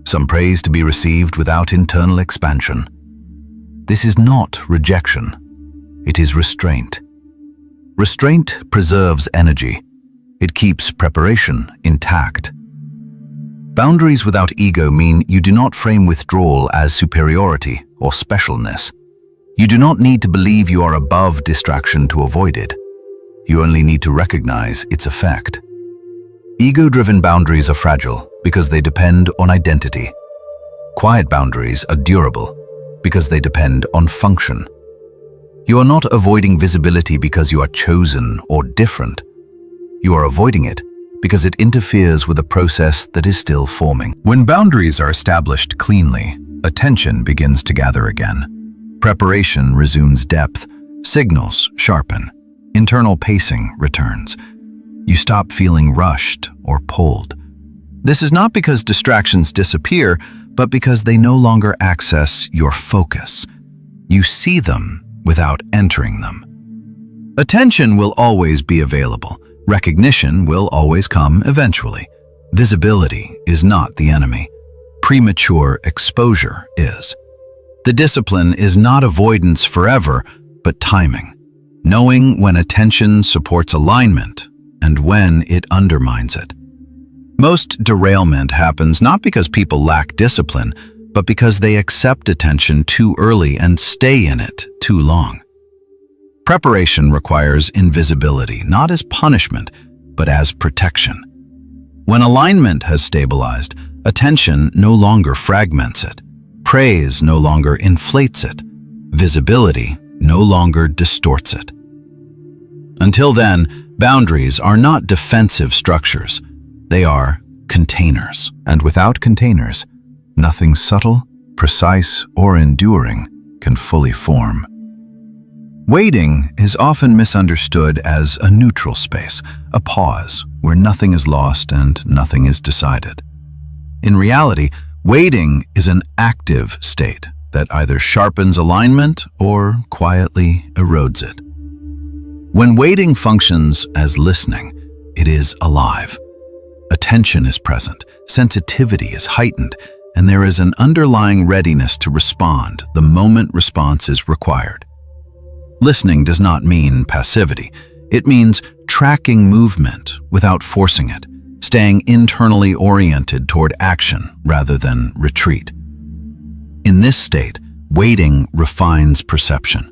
some praise to be received without internal expansion. This is not rejection. It is restraint. Restraint preserves energy. It keeps preparation intact. Boundaries without ego mean you do not frame withdrawal as superiority or specialness. You do not need to believe you are above distraction to avoid it. You only need to recognize its effect. Ego-driven boundaries are fragile because they depend on identity. Quiet boundaries are durable because they depend on function. You are not avoiding visibility because you are chosen or different. You are avoiding it because it interferes with a process that is still forming. When boundaries are established cleanly, attention begins to gather again. Preparation resumes depth, signals sharpen, internal pacing returns. You stop feeling rushed or pulled. This is not because distractions disappear, but because they no longer access your focus. You see them without entering them. Attention will always be available. Recognition will always come eventually. Visibility is not the enemy. Premature exposure is. The discipline is not avoidance forever, but timing. Knowing when attention supports alignment and when it undermines it. Most derailment happens not because people lack discipline, but because they accept attention too early and stay in it too long. Preparation requires invisibility, not as punishment, but as protection. When alignment has stabilized, attention no longer fragments it. Praise no longer inflates it. Visibility no longer distorts it. Until then, boundaries are not defensive structures. They are containers. And without containers, nothing subtle, precise, or enduring can fully form. Waiting is often misunderstood as a neutral space, a pause where nothing is lost and nothing is decided. In reality, waiting is an active state that either sharpens alignment or quietly erodes it. When waiting functions as listening, it is alive. Attention is present, sensitivity is heightened, and there is an underlying readiness to respond the moment response is required. Listening does not mean passivity. It means tracking movement without forcing it, staying internally oriented toward action rather than retreat. In this state, waiting refines perception.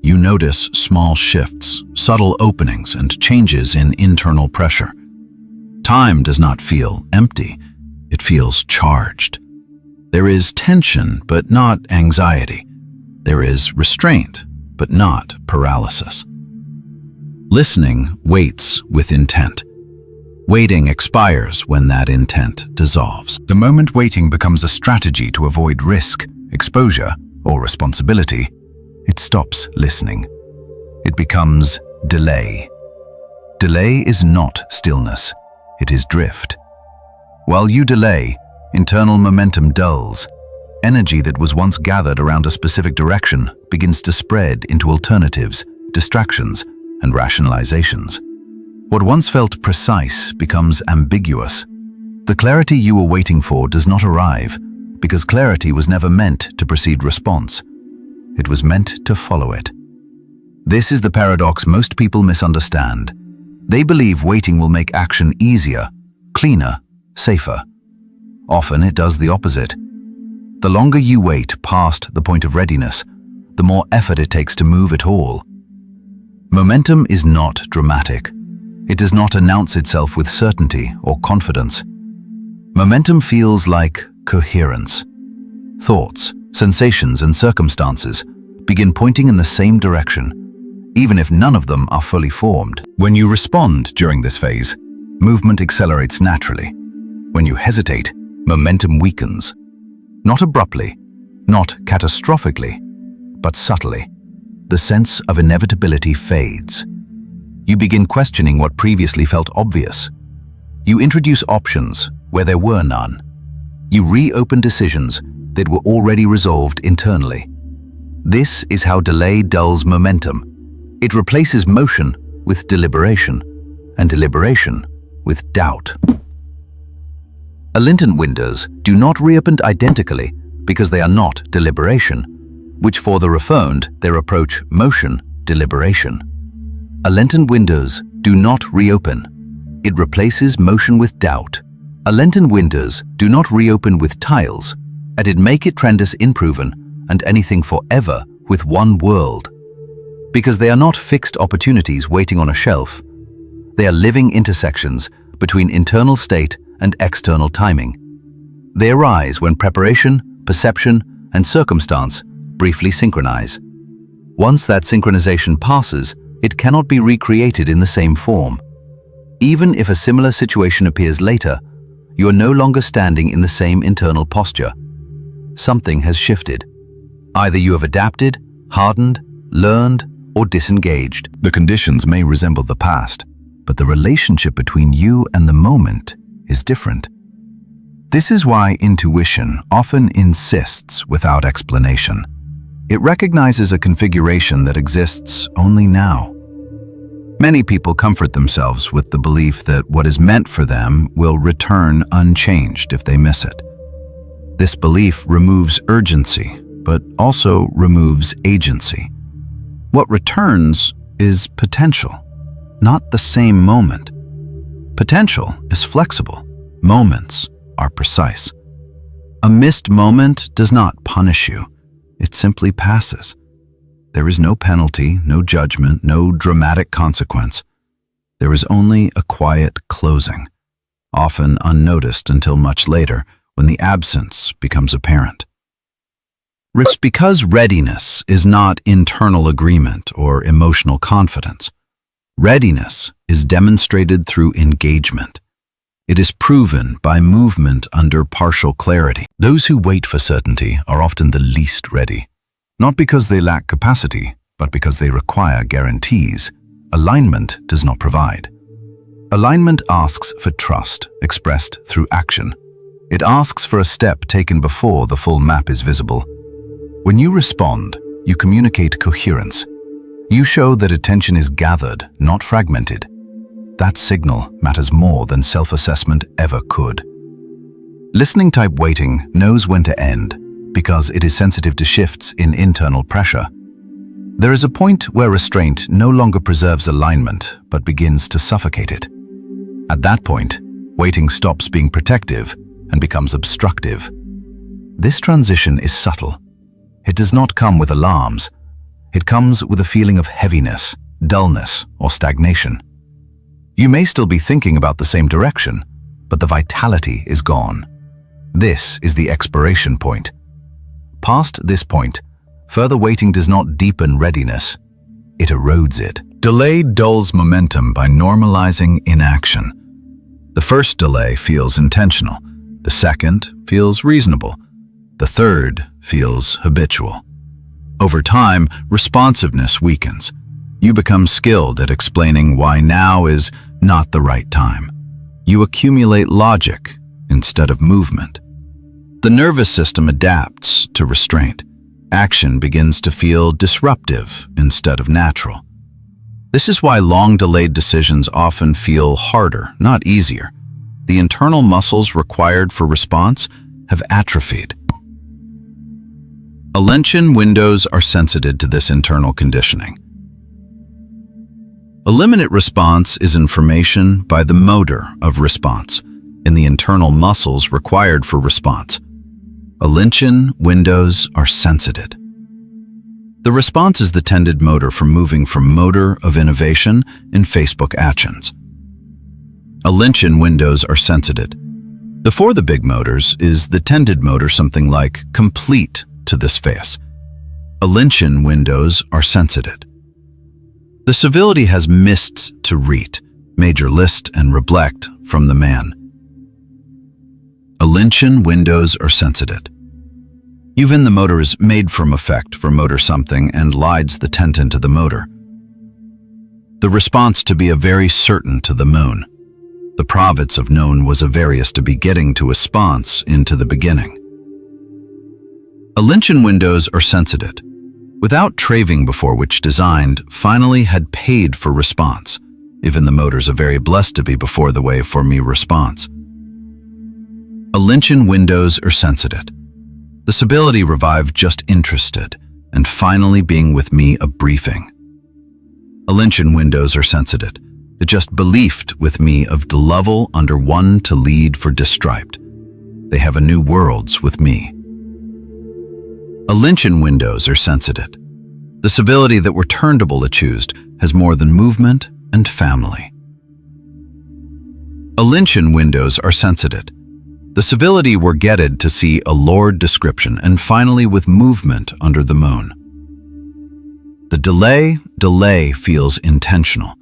You notice small shifts, subtle openings, and changes in internal pressure. Time does not feel empty. It feels charged. There is tension, but not anxiety. There is restraint, but not paralysis. Listening waits with intent. Waiting expires when that intent dissolves. The moment waiting becomes a strategy to avoid risk, exposure, or responsibility, it stops listening. It becomes delay. Delay is not stillness. It is drift. While you delay, internal momentum dulls. Energy that was once gathered around a specific direction begins to spread into alternatives, distractions, and rationalizations. What once felt precise becomes ambiguous. The clarity you were waiting for does not arrive, because clarity was never meant to precede response. It was meant to follow it. This is the paradox most people misunderstand. They believe waiting will make action easier, cleaner, safer. Often it does the opposite. The longer you wait past the point of readiness, the more effort it takes to move at all. Momentum is not dramatic. It does not announce itself with certainty or confidence. Momentum feels like coherence. Thoughts, sensations, and circumstances begin pointing in the same direction, even if none of them are fully formed. When you respond during this phase, movement accelerates naturally. When you hesitate, momentum weakens. Not abruptly, not catastrophically, but subtly. The sense of inevitability fades. You begin questioning what previously felt obvious. You introduce options where there were none. You reopen decisions that were already resolved internally. This is how delay dulls momentum. It replaces motion with deliberation, and deliberation with doubt. Alignment windows do not reopen identically because they are not deliberation, which for the refined, they approach motion, deliberation. Alignment windows do not reopen. It replaces motion with doubt. Alignment windows do not reopen with tiles, and it make it trendus improven and anything forever with one world. Because they are not fixed opportunities waiting on a shelf. They are living intersections between internal state and external timing. They arise when preparation, perception, and circumstance briefly synchronize. Once that synchronization passes, it cannot be recreated in the same form. Even if a similar situation appears later, you are no longer standing in the same internal posture. Something has shifted. Either you have adapted, hardened, learned, or disengaged. The conditions may resemble the past, But the relationship between you and the moment is different. This is why intuition often insists without explanation. It recognizes a configuration that exists only now. Many people comfort themselves with the belief that what is meant for them will return unchanged if they miss it. This belief removes urgency, but also removes agency. What returns is potential, not the same moment. Potential is flexible. Moments are precise. A missed moment does not punish you. It simply passes. There is no penalty, no judgment, no dramatic consequence. There is only a quiet closing, often unnoticed until much later, when the absence becomes apparent. It's because readiness is not internal agreement or emotional confidence. Readiness is demonstrated through engagement. It is proven by movement under partial clarity. Those who wait for certainty are often the least ready, not because they lack capacity, but because they require guarantees. Alignment does not provide. Alignment asks for trust expressed through action. It asks for a step taken before the full map is visible. When you respond, you communicate coherence. You show that attention is gathered, not fragmented. That signal matters more than self-assessment ever could. Listening type waiting knows when to end because it is sensitive to shifts in internal pressure. There is a point where restraint no longer preserves alignment but begins to suffocate it. At that point, waiting stops being protective and becomes obstructive. This transition is subtle. It does not come with alarms. It comes with a feeling of heaviness, dullness, or stagnation. You may still be thinking about the same direction, but the vitality is gone. This is the expiration point. Past this point, further waiting does not deepen readiness. It erodes it. Delay dulls momentum by normalizing inaction. The first delay feels intentional. The second feels reasonable. The third feels habitual. Over time, responsiveness weakens. You become skilled at explaining why now is not the right time. You accumulate logic instead of movement. The nervous system adapts to restraint. Action begins to feel disruptive instead of natural. This is why long-delayed decisions often feel harder, not easier. The internal muscles required for response have atrophied. Attention windows are sensitive to this internal conditioning. A limited response is information by the motor of response in the internal muscles required for response. Attention windows are sensitive. The response is the tended motor for moving from motor of innovation in Facebook actions. Attention windows are sensitive. Before the big motors is the tended motor, something like complete to this phase. Attention windows are sensitive. The civility has mists to read, major list and reflect from the man. Attention windows are sensitive. Even the motor is made from effect for motor something and lides the tent into the motor. The response to be a very certain to the moon. The province of known was a various to be getting to a sponse into the beginning. Attention windows are sensitive. Without travang before which designed, finally had paid for response. Even the motors are very blessed to be before the way for me response. Attention windows are sensitive. The stability revived just interested, and finally being with me a briefing. Attention windows are sensitive. It just believed with me of the level under one to lead for distriped. They have a new worlds with me. Attention windows are sensitive. The civility that were turnable accused has more than movement and family. Attention windows are sensitive. The civility were getted to see a Lord description and finally with movement under the moon. The delay feels intentional.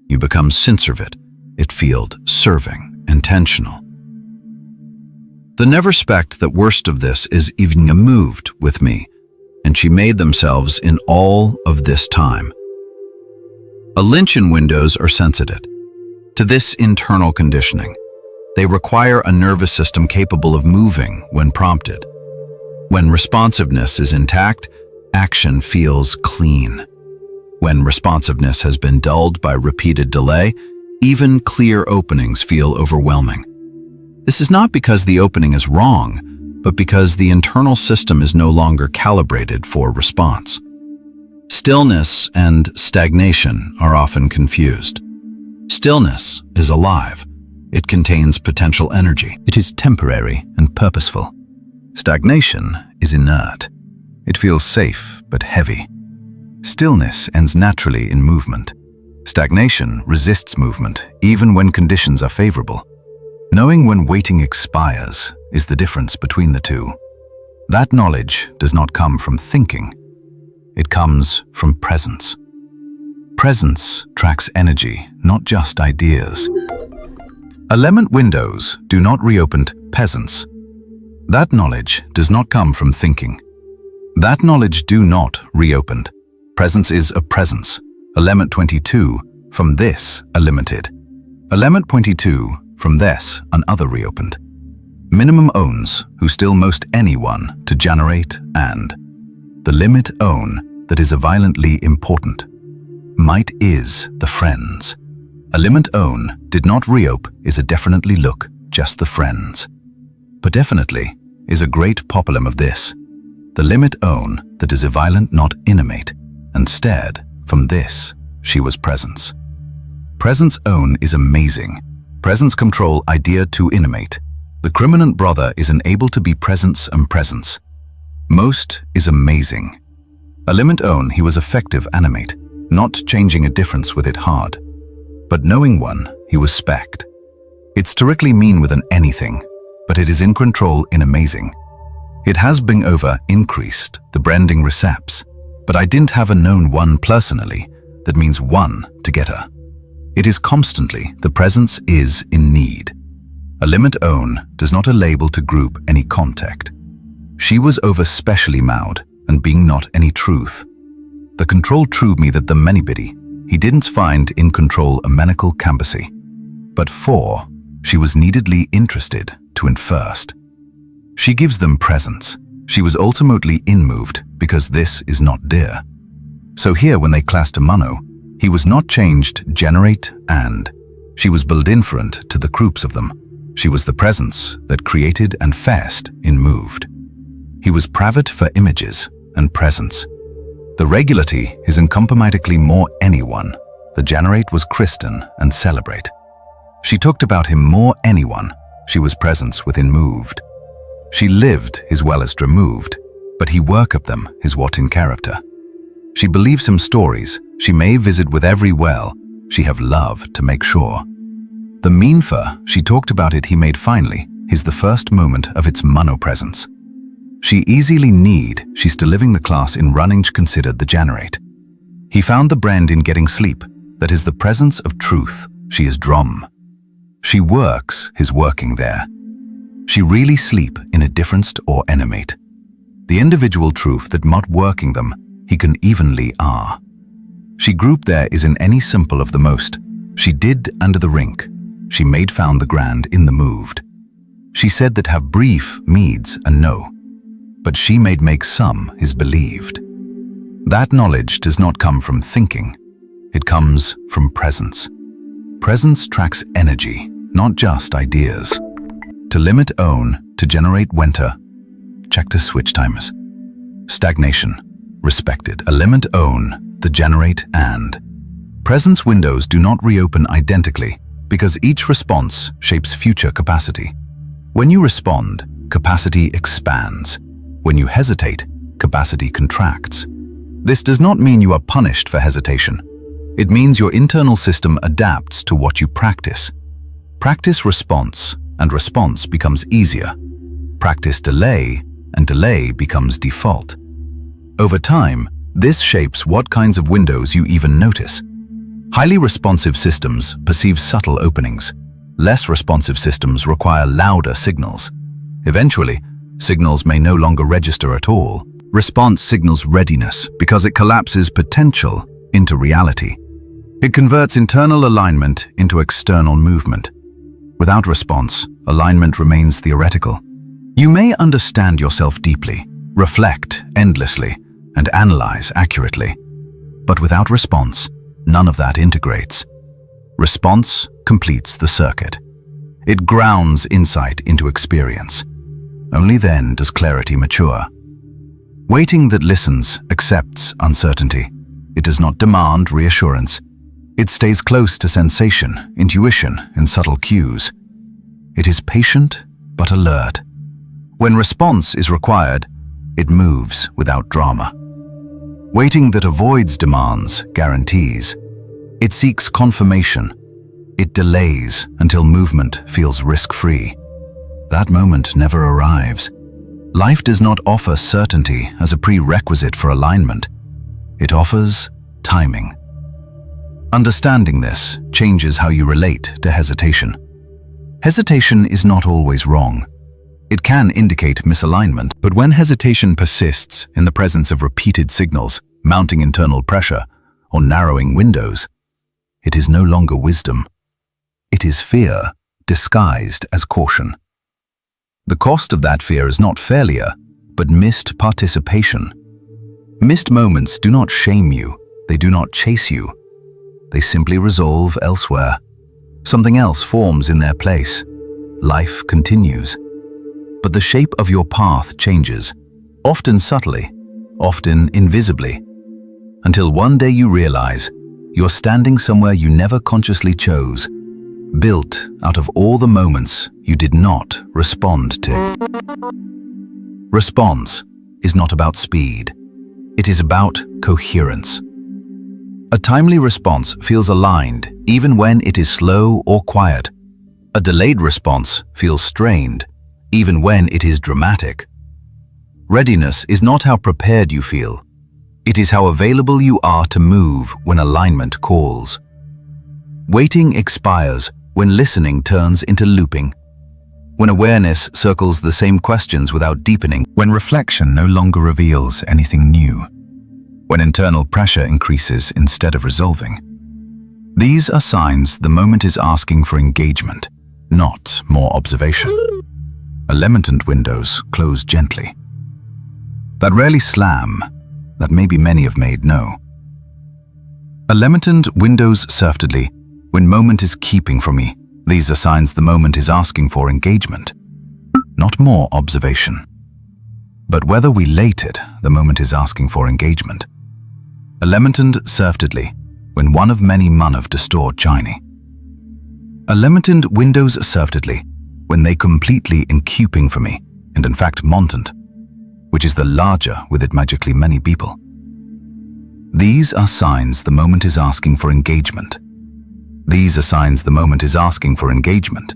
You become sinservit. It feels serving, intentional. The never spect that worst of this is even moved with me, and she made themselves in all of this time. Attention windows are sensitive to this internal conditioning. They require a nervous system capable of moving when prompted. When responsiveness is intact, action feels clean. When responsiveness has been dulled by repeated delay, even clear openings feel overwhelming. This is not because the opening is wrong, but because the internal system is no longer calibrated for response. Stillness and stagnation are often confused. Stillness is alive. It contains potential energy. It is temporary and purposeful. Stagnation is inert. It feels safe but heavy. Stillness ends naturally in movement. Stagnation resists movement even when conditions are favorable. Knowing when waiting expires is the difference between the two. That knowledge does not come from thinking. It comes from presence. Presence tracks energy, not just ideas. Element windows do not reopen peasants. That knowledge does not come from thinking. That knowledge do not reopened. Presence is a presence. Element 22, from this, a limited. Element 22, from this, another reopened. Minimum owns, who still most anyone to generate and. The limit own, that is a violently important. Might is the friends. A limit own, did not reope, is a definitely look, just the friends. But definitely is a great populum of this. The limit own, that is a violent not intimate, and stared, from this, she was presence. Presence own is amazing. Presence control idea to intimate. The criminant brother is unable to be presence and presence. Most is amazing. A limit own he was effective animate, not changing a difference with it hard. But knowing one, he was spect. It's directly mean with an anything, but it is in control in amazing. It has been over increased, the branding receps, but I didn't have a known one personally, that means one together. It is constantly, the presence is in need. A limit own does not a label to group any contact. She was over specially mowed, and being not any truth. The control true me that the many biddy, he didn't find in control a manical cambassy. But for, she was neededly interested to in first. She gives them presence. She was ultimately inmoved because this is not dear. So here when they classed a mono, he was not changed generate and. She was built inferent to the groups of them. She was the presence that created and fast in moved. He was private for images and presence. The regularity is uncompromisingly more anyone. The generate was Christian and celebrate. She talked about him more anyone. She was presence within moved. She lived his well as removed, but he work up them his what in character. She believes him stories, she may visit with every well, she have love to make sure. The mean for, she talked about it he made finally, is the first moment of its mono presence. She easily need, she's still living the class in running considered the generate. He found the brand in getting sleep, that is the presence of truth, she is drum. She works his working there. She really sleep in a difference or animate. The individual truth that not working them, he can evenly are. She group there is in any simple of the most. She did under the rink. She made found the grand in the moved. She said that have brief meads and no. But she made make some is believed. That knowledge does not come from thinking. It comes from presence. Presence tracks energy, not just ideas. To limit own, to generate winter, check to switch timers. Stagnation, respected, a limit own, the generate and. Presence windows do not reopen identically because each response shapes future capacity. When you respond, capacity expands. When you hesitate, capacity contracts. This does not mean you are punished for hesitation. It means your internal system adapts to what you practice. Practice response, and response becomes easier. Practice delay, and delay becomes default. Over time, this shapes what kinds of windows you even notice. Highly responsive systems perceive subtle openings. Less responsive systems require louder signals. Eventually, signals may no longer register at all. Response signals readiness because it collapses potential into reality. It converts internal alignment into external movement. Without response, alignment remains theoretical. You may understand yourself deeply, reflect endlessly, and analyze accurately. But without response, none of that integrates. Response completes the circuit. It grounds insight into experience. Only then does clarity mature. Waiting that listens accepts uncertainty. It does not demand reassurance. It stays close to sensation, intuition, and subtle cues. It is patient but alert. When response is required, it moves without drama. Waiting that avoids demands guarantees. It seeks confirmation. It delays until movement feels risk-free. That moment never arrives. Life does not offer certainty as a prerequisite for alignment. It offers timing. Understanding this changes how you relate to hesitation. Hesitation is not always wrong. It can indicate misalignment, but when hesitation persists in the presence of repeated signals, mounting internal pressure, or narrowing windows, it is no longer wisdom. It is fear disguised as caution. The cost of that fear is not failure, but missed participation. Missed moments do not shame you, they do not chase you. They simply resolve elsewhere. Something else forms in their place. Life continues. But the shape of your path changes, often subtly, often invisibly, until one day you realize you're standing somewhere you never consciously chose, built out of all the moments you did not respond to. Response is not about speed. It is about coherence. A timely response feels aligned even when it is slow or quiet. A delayed response feels strained even when it is dramatic. Readiness is not how prepared you feel. It is how available you are to move when alignment calls. Waiting expires when listening turns into looping. When awareness circles the same questions without deepening. When reflection no longer reveals anything new. When internal pressure increases instead of resolving. These are signs the moment is asking for engagement, not more observation. Limited windows close gently. That rarely slam, that maybe many have made no. Limited windows surftedly, when moment is keeping from me. These are signs the moment is asking for engagement, not more observation. But whether we late it, the moment is asking for engagement. Limited surftedly, when one of many munav distorted chiny. Limited windows surftedly, when they completely incuping for me, and in fact montant, which is the larger with it magically many people. These are signs the moment is asking for engagement. These are signs the moment is asking for engagement,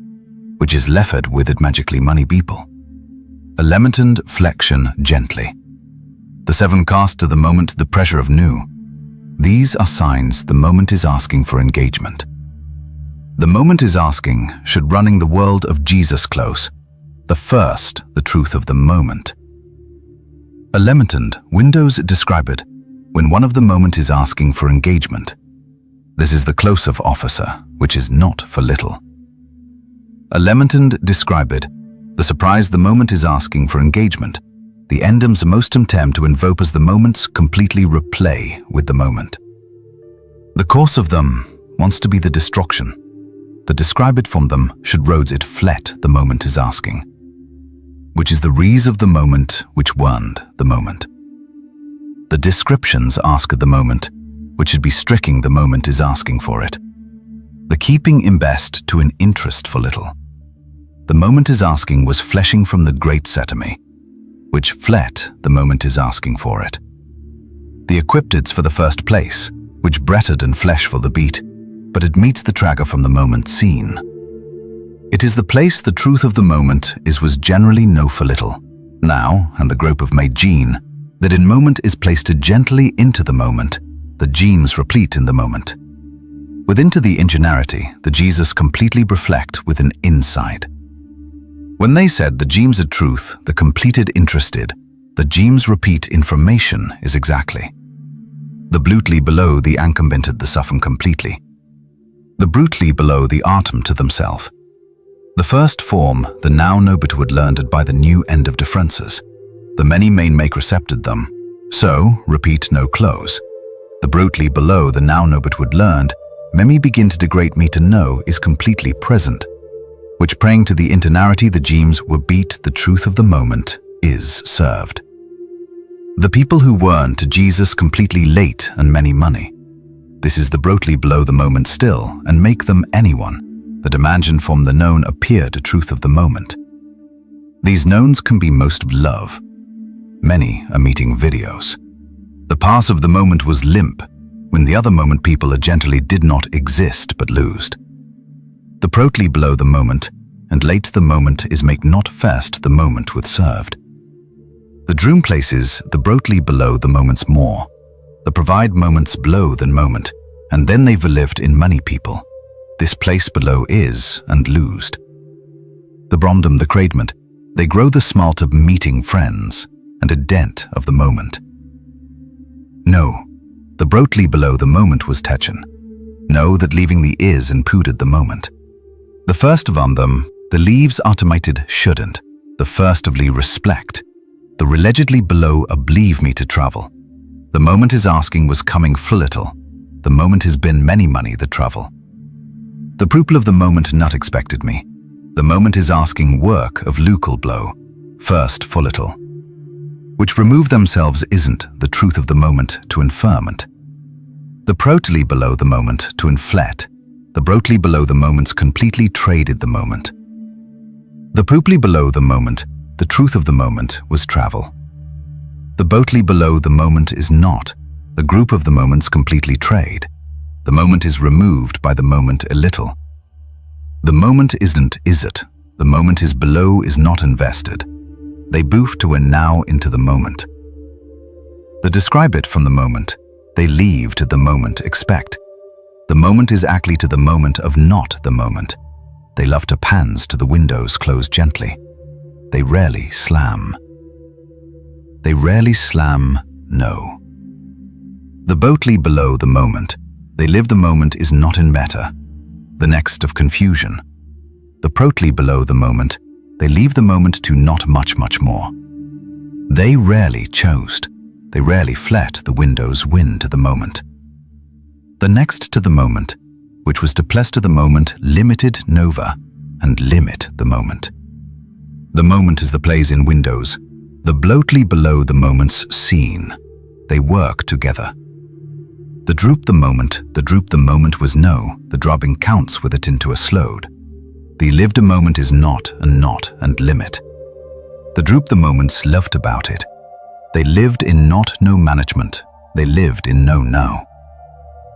which is left with it magically many people. A limited flexion gently. The seven cast to the moment the pressure of new. These are signs the moment is asking for engagement. The moment is asking should running the world of Jesus close. The first, the truth of the moment. A limited windows describe it when one of the moment is asking for engagement. This is the close of officer, which is not for little. A limited describe it, the surprise the moment is asking for engagement. The endums mostum tem to invoke as the moments completely replay with the moment. The course of them wants to be the destruction. The describe it from them should roads it flet the moment is asking, which is the reas of the moment which warned the moment. The descriptions ask at the moment, which should be stricking the moment is asking for it. The keeping in best to an interest for little. The moment is asking was fleshing from the great setame, which flet the moment is asking for it. The equipteds for the first place, which bretted and flesh for the beat, but it meets the tracker from the moment seen. It is the place the truth of the moment is was generally no for little. Now, and the grope of made gene, that in moment is placed gently into the moment, the genes replete in the moment. Within to the ingenuity, the Jesus completely reflect with an inside. When they said the genes of truth, the completed interested, the genes repeat information is exactly. The brutally below the uncommitted the suffering completely. The brutally below the atom to themselves. The first form, the now nobit would learned it by the new end of differences. The many main make recepted them. So, repeat no close. The brutally below the now nobit would learned, many begin to degrade me to know is completely present, which praying to the internarity the gems were beat the truth of the moment is served. The people who weren't to Jesus completely late and many money. This is the brutally below the moment still and make them anyone, that imagine from the known appear the truth of the moment. These knowns can be most of love. Many are meeting videos. The pass of the moment was limp, when the other moment people gently did not exist but loosed. The brutally below the moment, and late the moment is make not first the moment with served. The dream places the brutally below the moments more. The provide moments below than moment, and then they've lived in many people. This place below is and loosed. The brondom the cradement, they grow the smalt of meeting friends, and a dent of the moment. No, the brutally below the moment was techen. No, that leaving the is and puded the moment. The first of on them, the leaves automated shouldn't, the first of lee respect. The religiously below believe me to travel. The moment is asking was coming for little. The moment has been many money the travel. The pupil of the moment not expected me. The moment is asking work of local blow, first for little. Which remove themselves isn't the truth of the moment to infirmment. The brutally below the moment to inflet. The brutally below the moments completely traded the moment. The brutally below the moment, the truth of the moment was travel. The brutally below the moment is not. The group of the moments completely trade. The moment is removed by the moment a little. The moment isn't is it. The moment is below is not invested. They boof to a now into the moment. They describe it from the moment. They leave to the moment expect. The moment is actually to the moment of not the moment. They love to pans to the windows close gently. They rarely slam. They rarely slam, no. The brutally below the moment, they live the moment is not in meta, the next of confusion. The brutally below the moment, they leave the moment to not much more. They rarely chose, they rarely flet the windows win to the moment. The next to the moment, which was to place to the moment limited nova and limit the moment. The moment is the plays in windows, the brutally below the moment's seen. They work together. The droop the moment was no, the dropping counts with it into a slowed. The lived a moment is not and limit. The droop the moments loved about it. They lived in not no management, they lived in no now.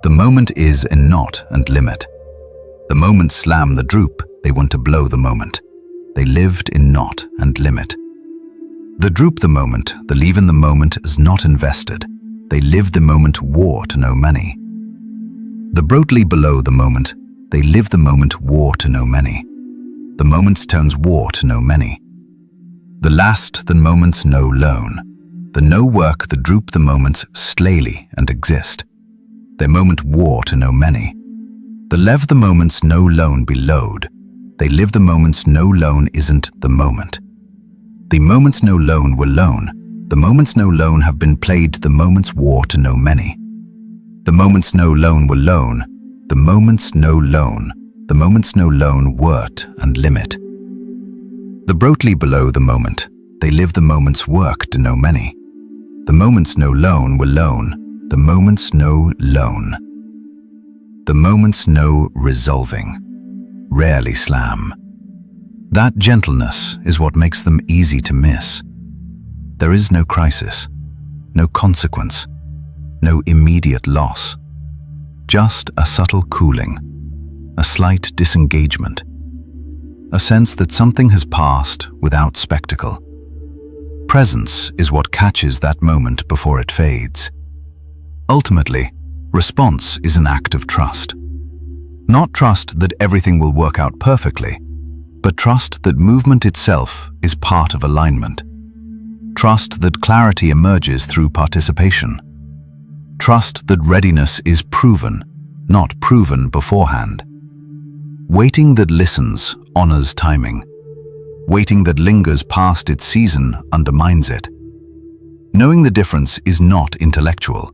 The moment is in not and limit. The moment slam the droop, they want to blow the moment. They lived in not and limit. The droop the moment, the leave in the moment is not invested. They live the moment war to no many. The brutally below the moment, they live the moment war to no many. The moments turns war to no many. The last the moments no loan. The no work the droop the moments slayly and exist. Their moment war to no many. The lev the moments no loan be load. They live the moments no loan isn't the moment. The moments no loan were loan. The moments no loan have been played the moments war to no many. The moments no loan were loan. The moments no loan. The moments no loan wert and limit. The brutally below the moment, they live the moments work to no many. The moments no loan were loan. The moments no loan. The moments no resolving. Rarely slam. That gentleness is what makes them easy to miss. There is no crisis, no consequence, no immediate loss. Just a subtle cooling, a slight disengagement, a sense that something has passed without spectacle. Presence is what catches that moment before it fades. Ultimately, response is an act of trust. Not trust that everything will work out perfectly, but trust that movement itself is part of alignment. Trust that clarity emerges through participation. Trust that readiness is proven, not proven beforehand. Waiting that listens honors timing. Waiting that lingers past its season undermines it. Knowing the difference is not intellectual.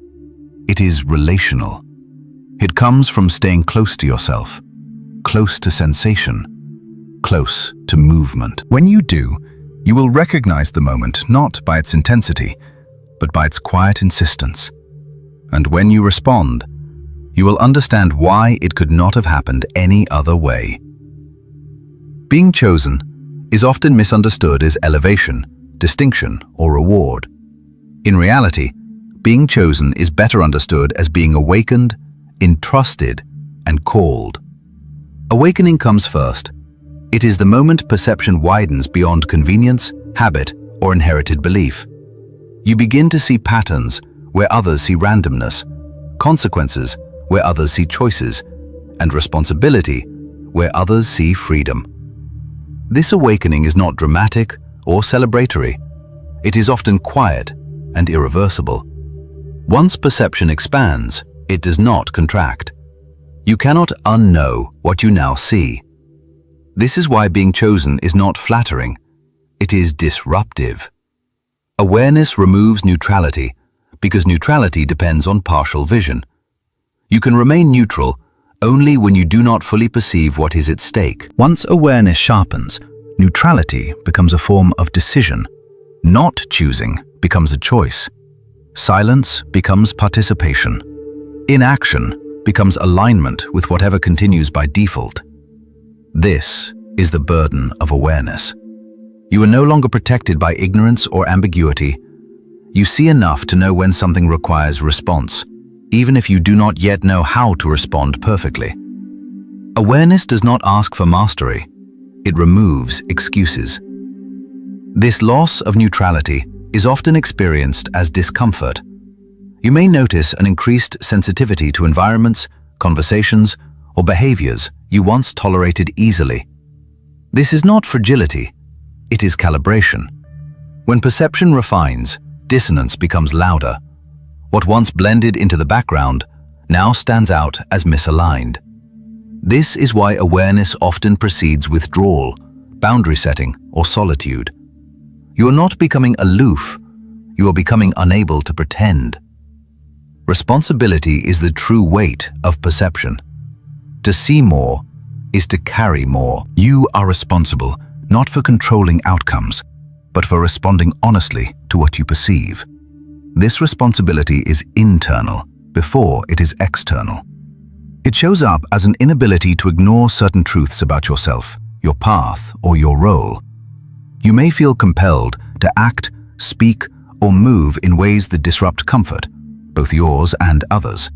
It is relational. It comes from staying close to yourself, close to sensation, close to movement. When you do, you will recognize the moment not by its intensity, but by its quiet insistence. And when you respond, you will understand why it could not have happened any other way. Being chosen is often misunderstood as elevation, distinction, or reward. In reality, being chosen is better understood as being awakened, entrusted, and called. Awakening comes first. It is the moment perception widens beyond convenience, habit, or inherited belief. You begin to see patterns where others see randomness, consequences where others see choices, and responsibility where others see freedom. This awakening is not dramatic or celebratory. It is often quiet and irreversible. Once perception expands, it does not contract. You cannot unknow what you now see. This is why being chosen is not flattering. It is disruptive. Awareness removes neutrality because neutrality depends on partial vision. You can remain neutral only when you do not fully perceive what is at stake. Once awareness sharpens, neutrality becomes a form of decision. Not choosing becomes a choice. Silence becomes participation. Inaction becomes alignment with whatever continues by default. This is the burden of awareness. You are no longer protected by ignorance or ambiguity. You see enough to know when something requires response, even if you do not yet know how to respond perfectly. Awareness does not ask for mastery. It removes excuses. This loss of neutrality is often experienced as discomfort. You may notice an increased sensitivity to environments, conversations, or behaviors you once tolerated easily. This is not fragility, it is calibration. When perception refines, dissonance becomes louder. What once blended into the background now stands out as misaligned. This is why awareness often precedes withdrawal, boundary setting, or solitude. You are not becoming aloof, you are becoming unable to pretend. Responsibility is the true weight of perception. To see more is to carry more. You are responsible not for controlling outcomes, but for responding honestly to what you perceive. This responsibility is internal before it is external. It shows up as an inability to ignore certain truths about yourself, your path, or your role. You may feel compelled to act, speak, or move in ways that disrupt comfort, both yours and others.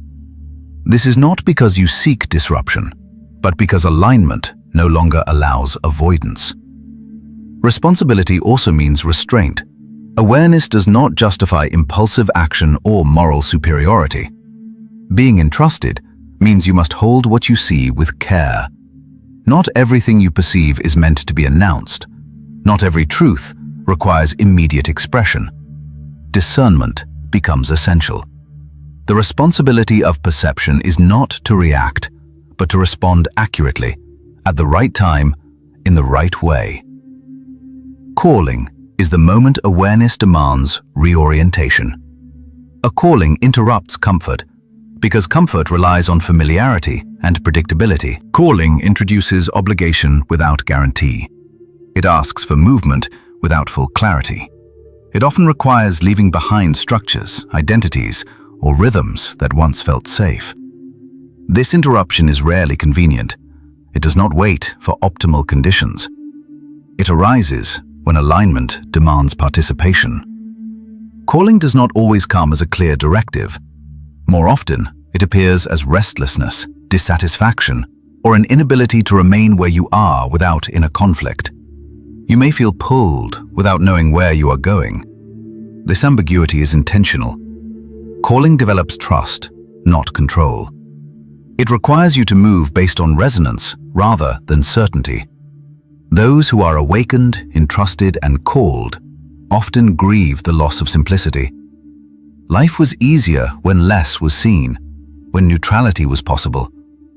This is not because you seek disruption, but because alignment no longer allows avoidance. Responsibility also means restraint. Awareness does not justify impulsive action or moral superiority. Being entrusted means you must hold what you see with care. Not everything you perceive is meant to be announced. Not every truth requires immediate expression. Discernment becomes essential. The responsibility of perception is not to react, but to respond accurately, at the right time, in the right way. Calling is the moment awareness demands reorientation. A calling interrupts comfort, because comfort relies on familiarity and predictability. Calling introduces obligation without guarantee. It asks for movement without full clarity. It often requires leaving behind structures, identities, or rhythms that once felt safe. This interruption is rarely convenient. It does not wait for optimal conditions. It arises when alignment demands participation. Calling does not always come as a clear directive. More often, it appears as restlessness, dissatisfaction, or an inability to remain where you are without inner conflict. You may feel pulled without knowing where you are going. This ambiguity is intentional. Calling develops trust, not control. It requires you to move based on resonance rather than certainty. Those who are awakened, entrusted, and called often grieve the loss of simplicity. Life was easier when less was seen, when neutrality was possible,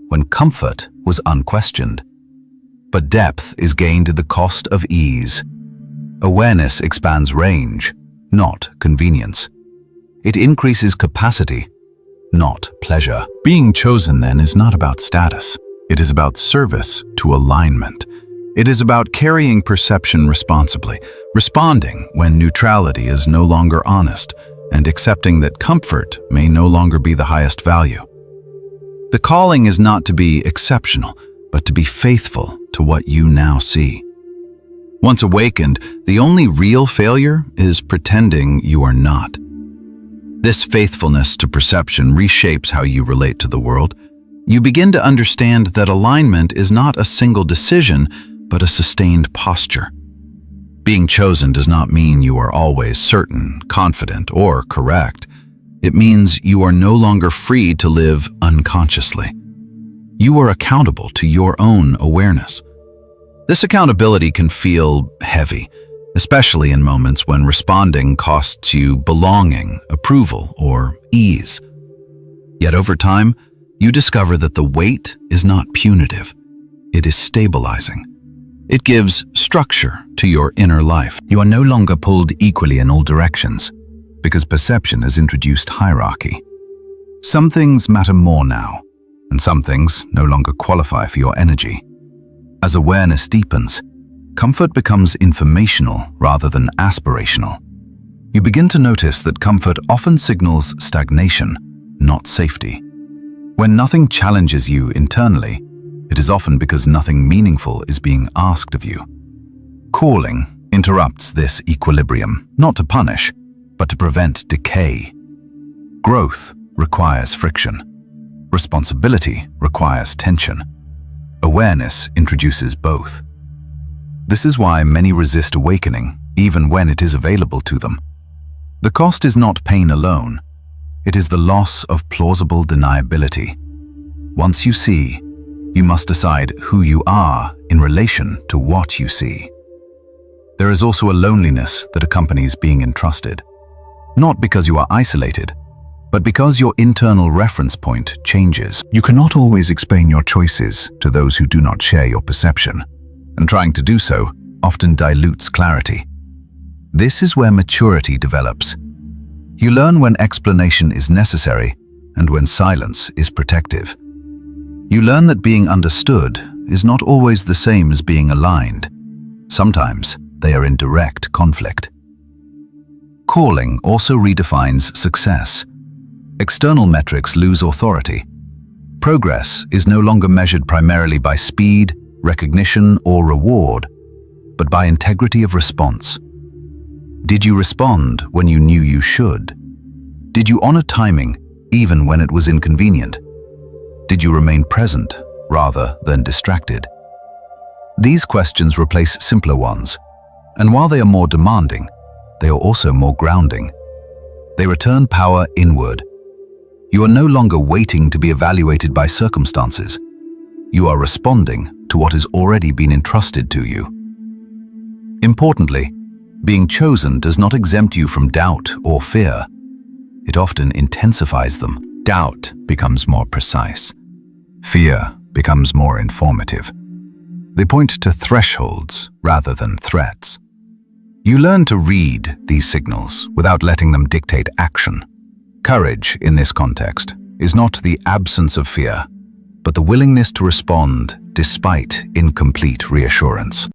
when comfort was unquestioned. But depth is gained at the cost of ease. Awareness expands range, not convenience. It increases capacity, not pleasure. Being chosen, then, is not about status. It is about service to alignment. It is about carrying perception responsibly, responding when neutrality is no longer honest, and accepting that comfort may no longer be the highest value. The calling is not to be exceptional, but to be faithful to what you now see. Once awakened, the only real failure is pretending you are not. This faithfulness to perception reshapes how you relate to the world. You begin to understand that alignment is not a single decision, but a sustained posture. Being chosen does not mean you are always certain, confident, or correct. It means you are no longer free to live unconsciously. You are accountable to your own awareness. This accountability can feel heavy, especially in moments when responding costs you belonging, approval, or ease. Yet over time, you discover that the weight is not punitive. It is stabilizing. It gives structure to your inner life. You are no longer pulled equally in all directions, because perception has introduced hierarchy. Some things matter more now, and some things no longer qualify for your energy. As awareness deepens, comfort becomes informational rather than aspirational. You begin to notice that comfort often signals stagnation, not safety. When nothing challenges you internally, it is often because nothing meaningful is being asked of you. Calling interrupts this equilibrium, not to punish, but to prevent decay. Growth requires friction. Responsibility requires tension. Awareness introduces both. This is why many resist awakening, even when it is available to them. The cost is not pain alone. It is the loss of plausible deniability. Once you see, you must decide who you are in relation to what you see. There is also a loneliness that accompanies being entrusted. Not because you are isolated, but because your internal reference point changes. You cannot always explain your choices to those who do not share your perception, and trying to do so often dilutes clarity. This is where maturity develops. You learn when explanation is necessary and when silence is protective. You learn that being understood is not always the same as being aligned. Sometimes they are in direct conflict. Calling also redefines success. External metrics lose authority. Progress is no longer measured primarily by speed, recognition, or reward, but by integrity of response. Did you respond when you knew you should? Did you honor timing even when it was inconvenient? Did you remain present rather than distracted? These questions replace simpler ones, and while they are more demanding, they are also more grounding. They return power inward. You are no longer waiting to be evaluated by circumstances. You are responding to what has already been entrusted to you. Importantly, being chosen does not exempt you from doubt or fear. It often intensifies them. Doubt becomes more precise. Fear becomes more informative. They point to thresholds rather than threats. You learn to read these signals without letting them dictate action. Courage, in this context, is not the absence of fear, but the willingness to respond despite incomplete reassurance.